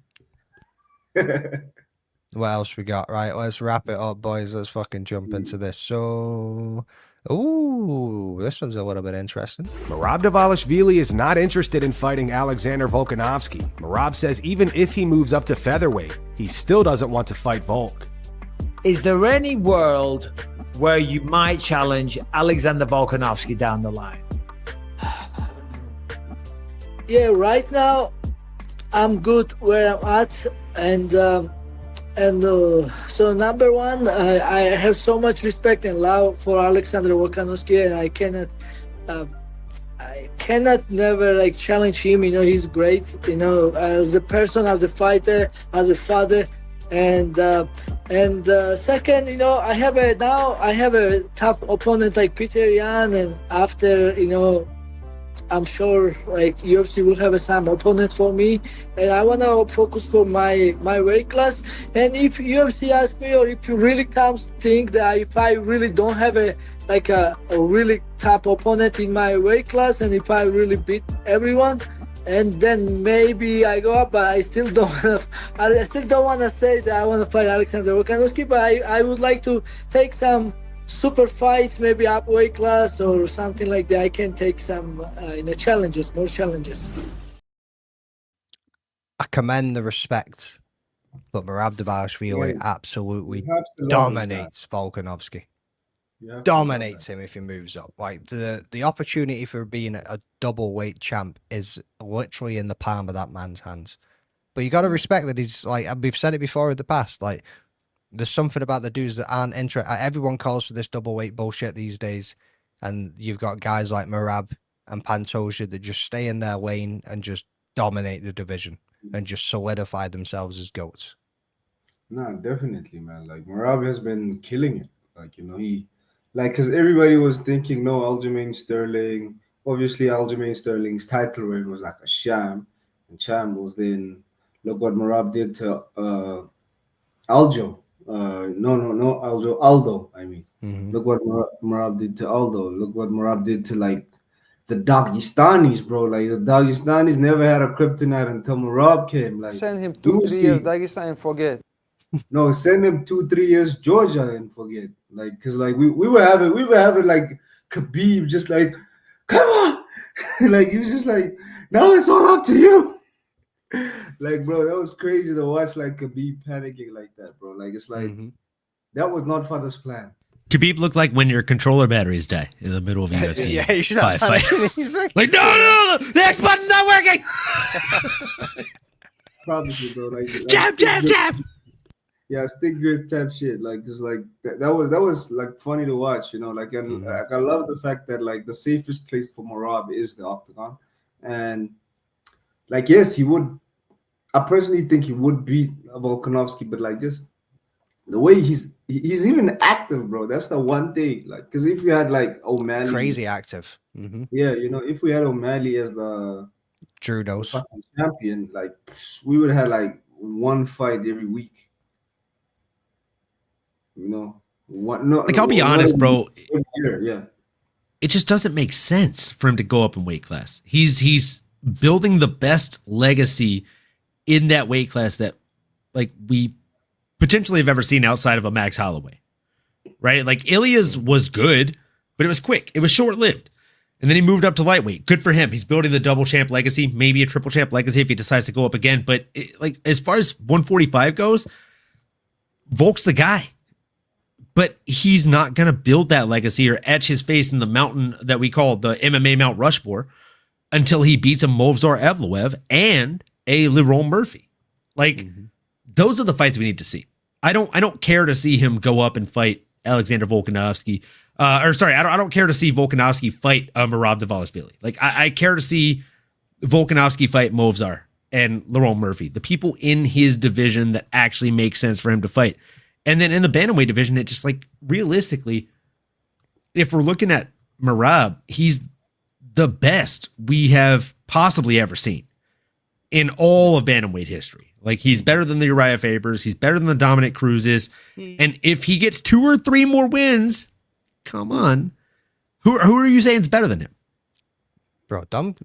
What else we got? Right, let's wrap it up, boys. Let's fucking jump into this. So, this one's a little bit interesting. Merab Dvalishvili is not interested in fighting Alexander Volkanovski. Merab says even if he moves up to featherweight, he still doesn't want to fight Volk. Is there any world where you might challenge Alexander Volkanovski down the line? Yeah, right now I'm good where I'm at, and so number one, I have so much respect and love for Alexander Volkanovski, and I cannot never like challenge him. You know, he's great. You know, as a person, as a fighter, as a father. And second, you know, I have a tough opponent like Peter Yan, and after, you know, I'm sure like UFC will have some opponents for me, and I want to focus for my weight class. And if UFC asks me, or if you really comes to think that if I really don't have a really top opponent in my weight class, and if I really beat everyone, and then maybe I go up, but I still don't want to say that I want to fight Alexander Volkanovski. But I would like to take some super fights, maybe up weight class or something like that, I can take some challenges, more challenges. I commend the respect, but Merab Dvalishvili absolutely dominates Volkanovski. Dominates him if he moves up. Like the opportunity for being a double weight champ is literally in the palm of that man's hands. But you got to respect that he's like, we've said it before in the past, like there's something about the dudes that aren't interested. Everyone calls for this double weight bullshit these days, and you've got guys like Merab and Pantoja that just stay in their lane and just dominate the division and just solidify themselves as GOATs. No, definitely, man. Like Merab has been killing it. Like, you know, because everybody was thinking, no, Aljamain Sterling. Obviously, Aljamain Sterling's title reign was like a sham and shambles. Then look what Merab did to Aljo. Aldo. I mean, look what Merab did to Aldo. Look what Merab did to like the Dagestanis, bro. Like the Dagestanis never had a kryptonite until Merab came. Like send him 2-3 years Dagestan and forget. No, send him 2-3 years Georgia and forget. Like, cause like we were having like Khabib just like, come on, like he was just like, now it's all up to you. Like, bro, that was crazy to watch like Khabib panicking like that, bro. Like it's like that was not father's plan. Khabib looked like when your controller batteries die in the middle of a UFC fight. Like, no, the X button's not working. Probably, bro. Like jab. Yeah, stick grip type shit. Like just like that was like funny to watch, you know. Like and like, I love the fact that like the safest place for Merab is the octagon, and like yes, he would. I personally think he would beat Volkanovski, but like just the way he's even active, bro. That's the one thing. Like because if we had like O'Malley, crazy active. Yeah, you know, if we had O'Malley as the judo's champion, like we would have like one fight every week. You know, I'll be honest, bro. Yeah, it just doesn't make sense for him to go up in weight class. He's building the best legacy in that weight class that like we potentially have ever seen outside of a Max Holloway, right? Like Ilya's was good, but it was quick. It was short-lived. And then he moved up to lightweight. Good for him. He's building the double champ legacy, maybe a triple champ legacy if he decides to go up again. But like as far as 145 goes, Volk's the guy. But he's not going to build that legacy or etch his face in the mountain that we call the MMA Mount Rushmore until he beats a Movsar Evloev and a Lerone Murphy. Like those are the fights we need to see. I don't care to see him go up and fight Alexander Volkanovski. I don't care to see Volkanovski fight Merab Dvalishvili. Like I care to see Volkanovski fight Movsar and Lerone Murphy, the people in his division that actually make sense for him to fight. And then in the bantamweight division, it just like realistically, if we're looking at Merab, he's the best we have possibly ever seen in all of bantamweight history. Like he's better than the Uriah Fabers. He's better than the Dominic Cruzes. And if he gets 2 or 3 more wins, come on, who are you saying is better than him? Bro, Dom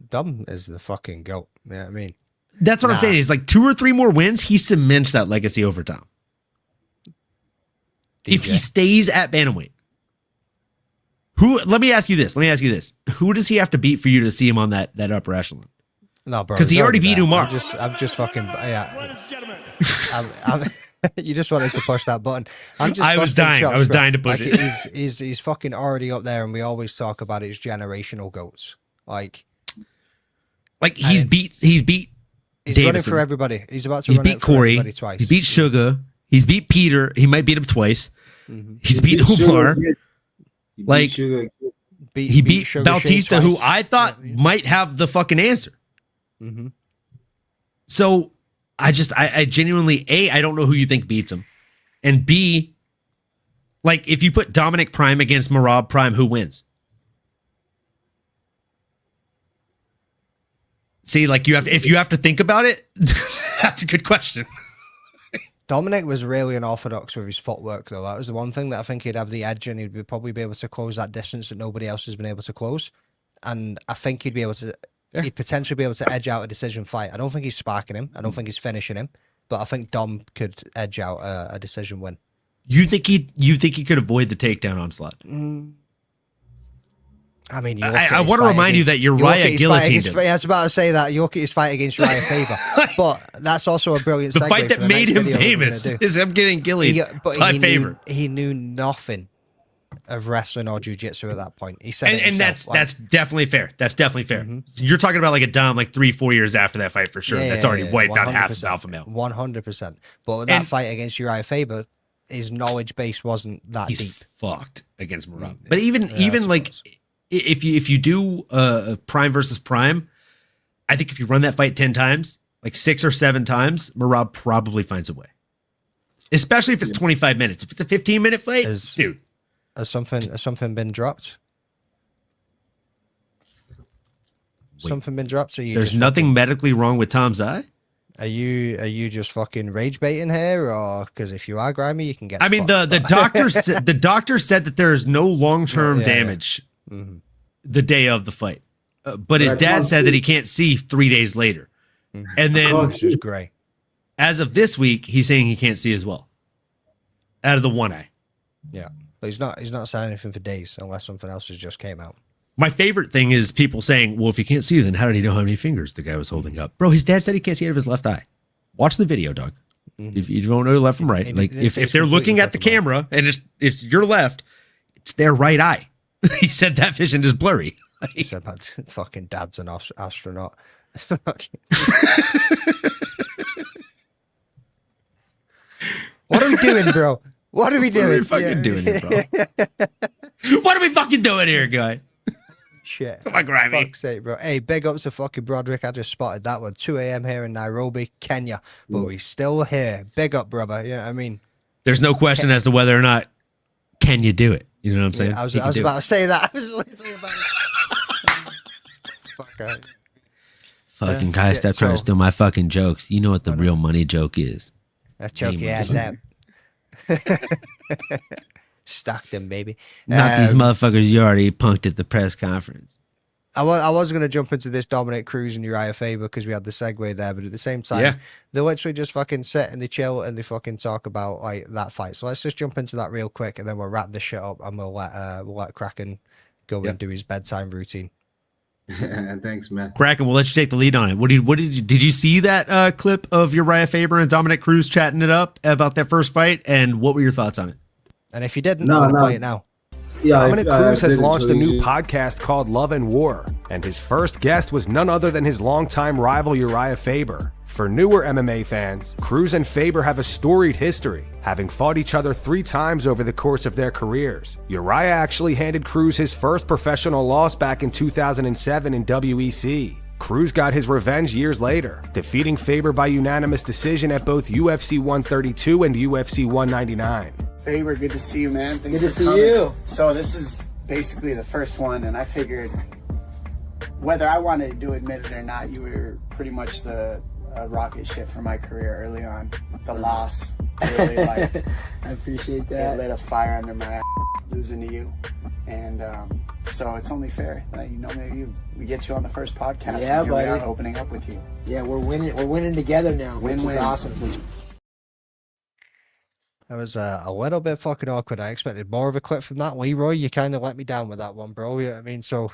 is the fucking GOAT. You know what I mean? That's what I'm saying. Is like 2 or 3 more wins, he cements that legacy over Dom. If he stays at bantamweight, let me ask you this. Who does he have to beat for you to see him on that upper echelon? No, bro. Because he already beat Umar. I'm just fucking, yeah. You just wanted to push that button. I was dying. I was dying to push it. He's fucking already up there, and we always talk about his generational GOATs. Like he's beat He's Davison. running for everybody. He's about to run beat it for Corey everybody twice. He beat Sugar. He's beat Peter. He might beat him twice. He's beat Umar. He beat Bautista, who I thought might have the fucking answer. So I genuinely, A, I don't know who you think beats him. And B, like if you put Dominic Prime against Merab Prime, who wins? See, like if you have to think about it, that's a good question. Dominic was really unorthodox with his footwork, though. That was the one thing that I think he'd have the edge, and he'd probably be able to close that distance that nobody else has been able to close. And I think he'd be able to, he'd potentially be able to edge out a decision fight. I don't think he's sparking him. I don't think he's finishing him. But I think Dom could edge out a decision win. You think he could avoid the takedown onslaught? I mean, I want to remind you that Uriah guillotined him. I was about to say that Jokic fight against Uriah Faber, but that's also a brilliant. The fight that made him famous is him getting guillotined by Faber. He knew nothing of wrestling or jiu-jitsu at that point. He said, and that's definitely fair. That's definitely fair. You're talking about like a Dom like 3-4 years after that fight for sure. That's already wiped out half of alpha male. 100%. But with that fight against Uriah Faber, his knowledge base wasn't that deep. He's fucked against Merab. But even like if you do prime versus prime, I think if you run that fight 10 times, like 6 or 7 times, Merab probably finds a way. Especially if it's 25 minutes. If it's a 15-minute fight, dude. Has something been dropped? Something been dropped? There's nothing medically wrong with Tom's eye? Are you just fucking rage baiting here, or because if you are grimy, you can get? I mean, the doctor said that there is no long-term damage the day of the fight, but his dad said that he can't see 3 days later, and then it's just gray. As of this week, he's saying he can't see as well out of the one eye. Yeah, but he's not saying anything for days unless something else has just came out. My favorite thing is people saying, well, if he can't see, then how did he know how many fingers the guy was holding up? Bro, his dad said he can't see out of his left eye. Watch the video, dog. If you don't know left from right, like if they're looking at the camera and it's your left, it's their right eye. He said that vision is blurry. He said about fucking dad's an astronaut. What are we doing, bro? What are we doing? What are we fucking doing here, bro? What are we fucking doing here, guy? Shit. Come on, Grimy. Fuck's sake, bro. Hey, big ups to fucking Broderick. I just spotted that one. 2 a.m. here in Nairobi, Kenya. But we still here. Big up, brother. Yeah, I mean. There's no question as to whether or not can you do it. You know what I'm saying? Yeah, I was about to say that. I was literally about to... Fucking guy, stop trying to steal my fucking jokes. You know what the real money joke is. That joke you ass out. Stockton, baby. Not these motherfuckers you already punked at the press conference. I was going to jump into this Dominic Cruz and Uriah Faber because we had the segue there, but at the same time, they literally just fucking sit and they chill and they fucking talk about like that fight. So let's just jump into that real quick and then we'll wrap this shit up and we'll let Kraken go and do his bedtime routine. Thanks, man. Kraken, we'll let you take the lead on it. Did you see that clip of Uriah Faber and Dominic Cruz chatting it up about that first fight? And what were your thoughts on it? And if you didn't, I'm going to play it now. Yeah, Dominic Cruz has launched a new podcast called Love and War, and his first guest was none other than his longtime rival Uriah Faber. For newer MMA fans, Cruz and Faber have a storied history, having fought each other 3 times over the course of their careers. Uriah actually handed Cruz his first professional loss back in 2007 in WEC. Cruz got his revenge years later, defeating Faber by unanimous decision at both UFC 132 and UFC 199. Faber, good to see you, man. Thanks good to see coming. you. So this is basically the first one, and I figured whether I wanted to admit it or not, you were pretty much the rocket ship for my career early on. The loss really, like, I appreciate that. It lit a fire under my ass losing to you, and so it's only fair that maybe we get you on the first podcast. Yeah, and here buddy. we are opening up with you. Yeah, we're winning. We're winning together now. Win-win. Which is awesome. That was a little bit fucking awkward. I expected more of a clip from that. Leroy, you kind of let me down with that one, bro. You know what I mean? So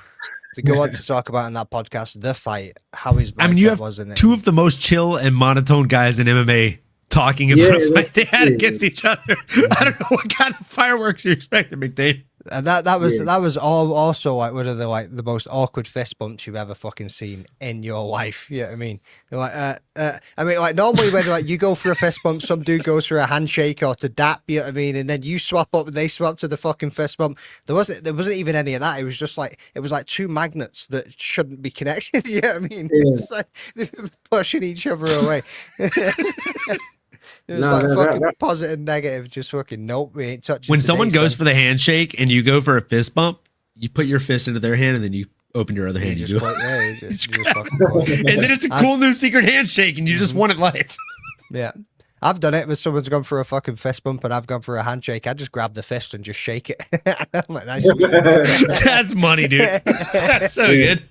to go on to talk about in that podcast, the fight, how his mindset you have was in it. 2 of the most chill and monotone guys in MMA talking about a fight they had against each other. I don't know what kind of fireworks you expected, McDade. And that was all also like one of the most awkward fist bumps you've ever fucking seen in your life. You know what I mean? Like normally when like you go for a fist bump, some dude goes for a handshake or to dap, you know what I mean, and then you swap up and they swap to the fucking fist bump. There wasn't even any of that. It was just like it was like 2 magnets that shouldn't be connected. You know what I mean? Yeah. It was like they were pushing each other away. It was fucking positive, negative, just fucking nope. We ain't touching. When someone goes for the handshake and you go for a fist bump, you put your fist into their hand and then you open your other hand. You just and then it's a cool new secret handshake and you just won it life. Yeah. I've done it when someone's gone for a fucking fist bump and I've gone for a handshake. I just grab the fist and just shake it. I'm like, nice. That's money, dude. That's so good.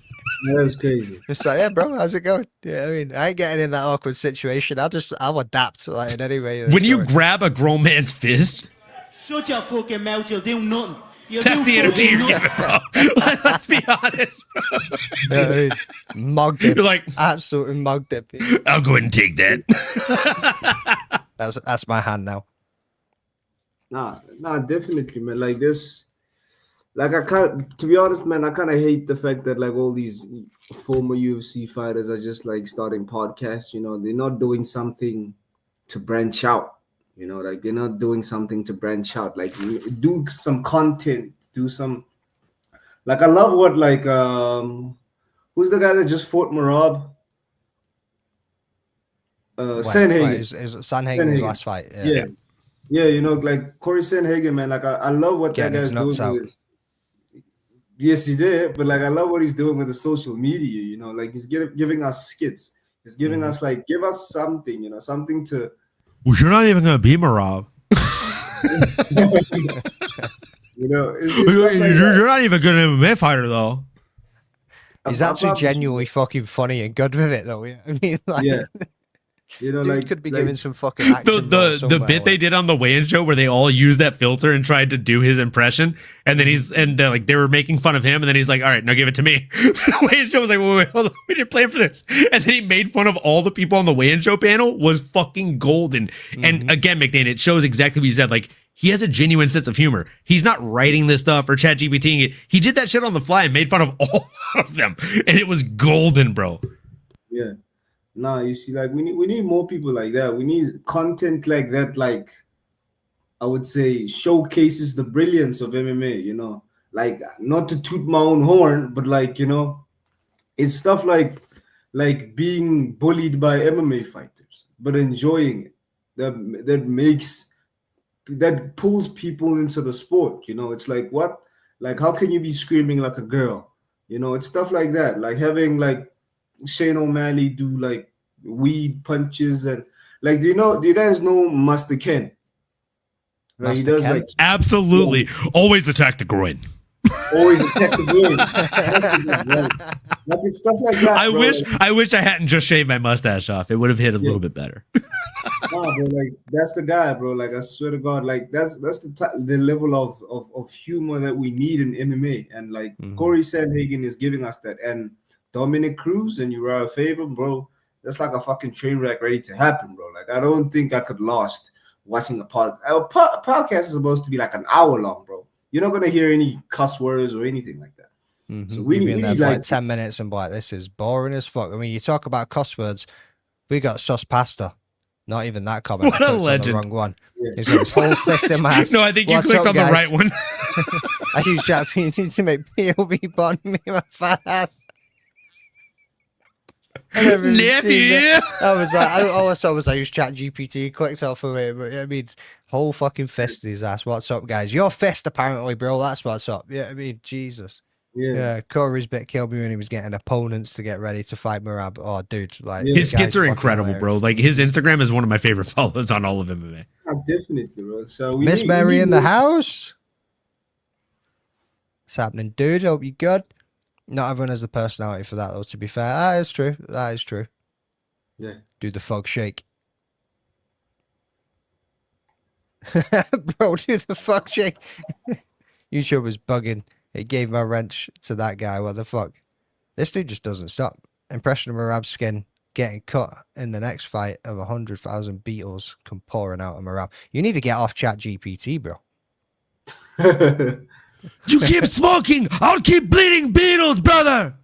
That's crazy. It's like, yeah, bro, how's it going? Yeah, I mean, I ain't getting in that awkward situation. I'll adapt like in any way. When you grab a grown man's fist, Shut your fucking mouth, you'll do nothing. That's the energy you're giving, bro. Let's be honest, bro. Yeah, mugged it. You're like, absolutely mugged it. I'll go ahead and take that. That's my hand now. Nah, definitely, man. Like this, like I can't. To be honest, man, I kind of hate the fact that like all these former UFC fighters are just like starting podcasts. You know, they're not doing something to branch out. You know, like they're not doing something to branch out. Like do some content, do some. Like I love what like who's the guy that just fought Marab? Sandhagen. Is Sandhagen's last fight? Yeah. You know, like Corey Sandhagen, man. Like I love what that guy's doing with his. Yes, he did, but like I love what he's doing with the social media. You know, like he's giving us skits. He's giving us like give us something. You know, something to. Well, you're not even gonna beat Marab. You know, you're not even a good MMA fighter, though. He's actually genuinely fucking funny and good with it, though. I mean, like, yeah. You know, like could be giving some fucking action. The bit they did on the weigh-in show where they all used that filter and tried to do his impression, and then they were making fun of him, and then he's like, "All right, now give it to me." The weigh-in show was like, "Wait, hold on, we didn't plan for this," and then he made fun of all the people on the weigh-in show panel. Was fucking golden. And again, McDane, it shows exactly what you said. Like he has a genuine sense of humor. He's not writing this stuff or chat GPTing it. He did that shit on the fly and made fun of all of them, and it was golden, bro. Yeah. Nah, you see, like we need more people like that. We need content like that, like I would say showcases the brilliance of MMA, you know. Like not to toot my own horn, but like, you know, it's stuff like being bullied by MMA fighters, but enjoying it. That pulls people into the sport, you know. It's like what? Like how can you be screaming like a girl? You know, it's stuff like that. Like having like Shane O'Malley do like weed punches and like do you guys know Master Ken? Like, he does like absolutely always attack the groin. Always attack the groin. Like it's stuff like that. I wish I hadn't just shaved my mustache off. It would have hit a little bit better. Nah, bro, like that's the guy, bro. Like I swear to God, like that's the level of humor that we need in MMA, and like Corey Sandhagen is giving us that, and Dominic Cruz and Uriah Faber, bro, that's like a fucking train wreck ready to happen, bro. Like I don't think I could last watching a podcast is supposed to be like an hour long, bro. You're not gonna hear any cuss words or anything like that. So we need there for like like 10 minutes and be like, this is boring as fuck. I mean, you talk about cuss words, we got Sus Pasta. Not even that comment. What a legend. On the wrong one. He's got his whole fist in my ass. No, I think you clicked on the right one. I use ChatGPT to make POV button me my fat ass. Nephew. I was like, all I saw was I used ChatGPT, clicked off of it, but I mean, whole fucking fist in his ass. What's up, guys? Your fist, apparently, bro. That's what's up. Yeah, I mean, Jesus. Yeah, Corey's bit killed me when he was getting opponents to get ready to fight Marab. Oh, dude, like his skits are incredible, bro. Like his Instagram is one of my favorite follows on all of MMA. Definitely, bro. So Miss Mary in the house. What's happening, dude? Hope you good. Not everyone has the personality for that, though. To be fair, that is true. That is true. Yeah. Do the fog shake, bro. Do the fog shake. YouTube was bugging. It gave my wrench to that guy. What the fuck? This dude just doesn't stop. Impression of Marab's skin getting cut in the next fight of 100,000 beetles come pouring out of Marab. You need to get off ChatGPT, bro. You keep smoking, I'll keep bleeding beetles, brother.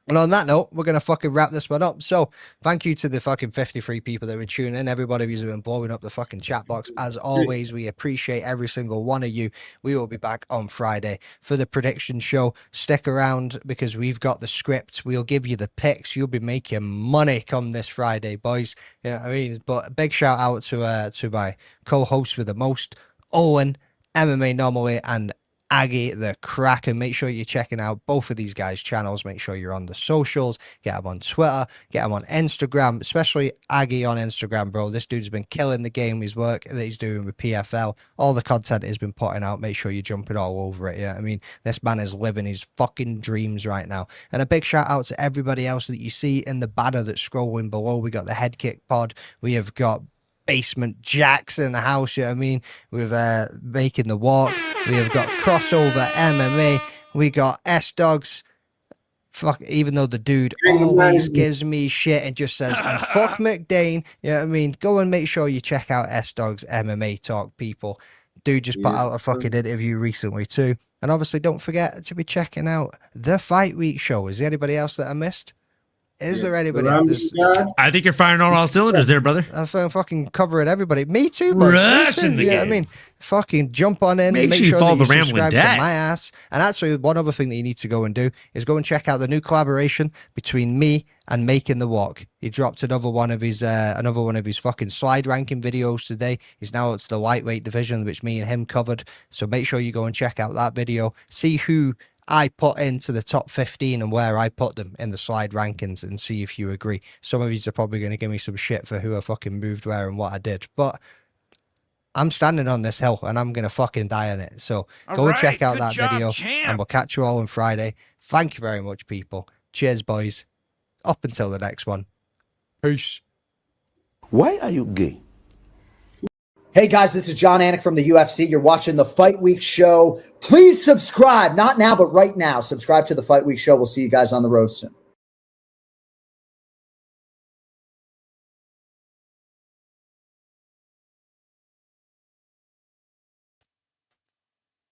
And on that note, we're going to fucking wrap this one up. So thank you to the fucking 53 people that were tuning in. Everybody who's been blowing up the fucking chat box. As always, we appreciate every single one of you. We will be back on Friday for the prediction show. Stick around because we've got the script. We'll give you the picks. You'll be making money come this Friday, boys. Yeah, I mean, but a big shout out to my co-host with the most, Owen, MMA Normally, and Aggie the Kraken. Make sure you're checking out both of these guys' channels. Make sure you're on the socials. Get them on Twitter. Get them on Instagram, especially Aggie on Instagram, bro. This dude's been killing the game. His work that he's doing with PFL, all the content he's been putting out. Make sure you're jumping all over it. Yeah, I mean, this man is living his fucking dreams right now. And a big shout out to everybody else that you see in the banner that's scrolling below. We got the Head Kick Pod. We have got basement jacks in the house, you know what I mean? With Making the Walk. We have got Crossover MMA. We got S-Dogs. Fuck, even though the dude always gives me shit and just says, and fuck McDane, you know what I mean? Go and make sure you check out S-Dog's MMA Talk, people. Dude just put out a fucking interview recently too. And obviously don't forget to be checking out the Fight Week show. Is there anybody else that I missed? Is there anybody else? I think you're firing on all cylinders there, brother. I'm fucking covering everybody. Me too, bro. Rushing the game. I mean, fucking jump on in. Make sure you follow the Rambling Dad. My ass. And actually, one other thing that you need to go and do is go and check out the new collaboration between me and Making the Walk. He dropped another one of his fucking slide ranking videos today. He's now it's the lightweight division, which me and him covered. So make sure you go and check out that video. See who I put into the top 15 and where I put them in the slide rankings, and see if you agree. Some of you are probably going to give me some shit for who I fucking moved where and what I did, but I'm standing on this hill and I'm going to fucking die on it. So go and check out that video, and we'll catch you all on Friday. Thank you very much, people. Cheers, boys. Up until the next one. Peace. Why are you gay? Hey guys, this is John Anik from the UFC. You're watching the Fight Week Show. Please subscribe. Not now, but right now. Subscribe to the Fight Week Show. We'll see you guys on the road soon.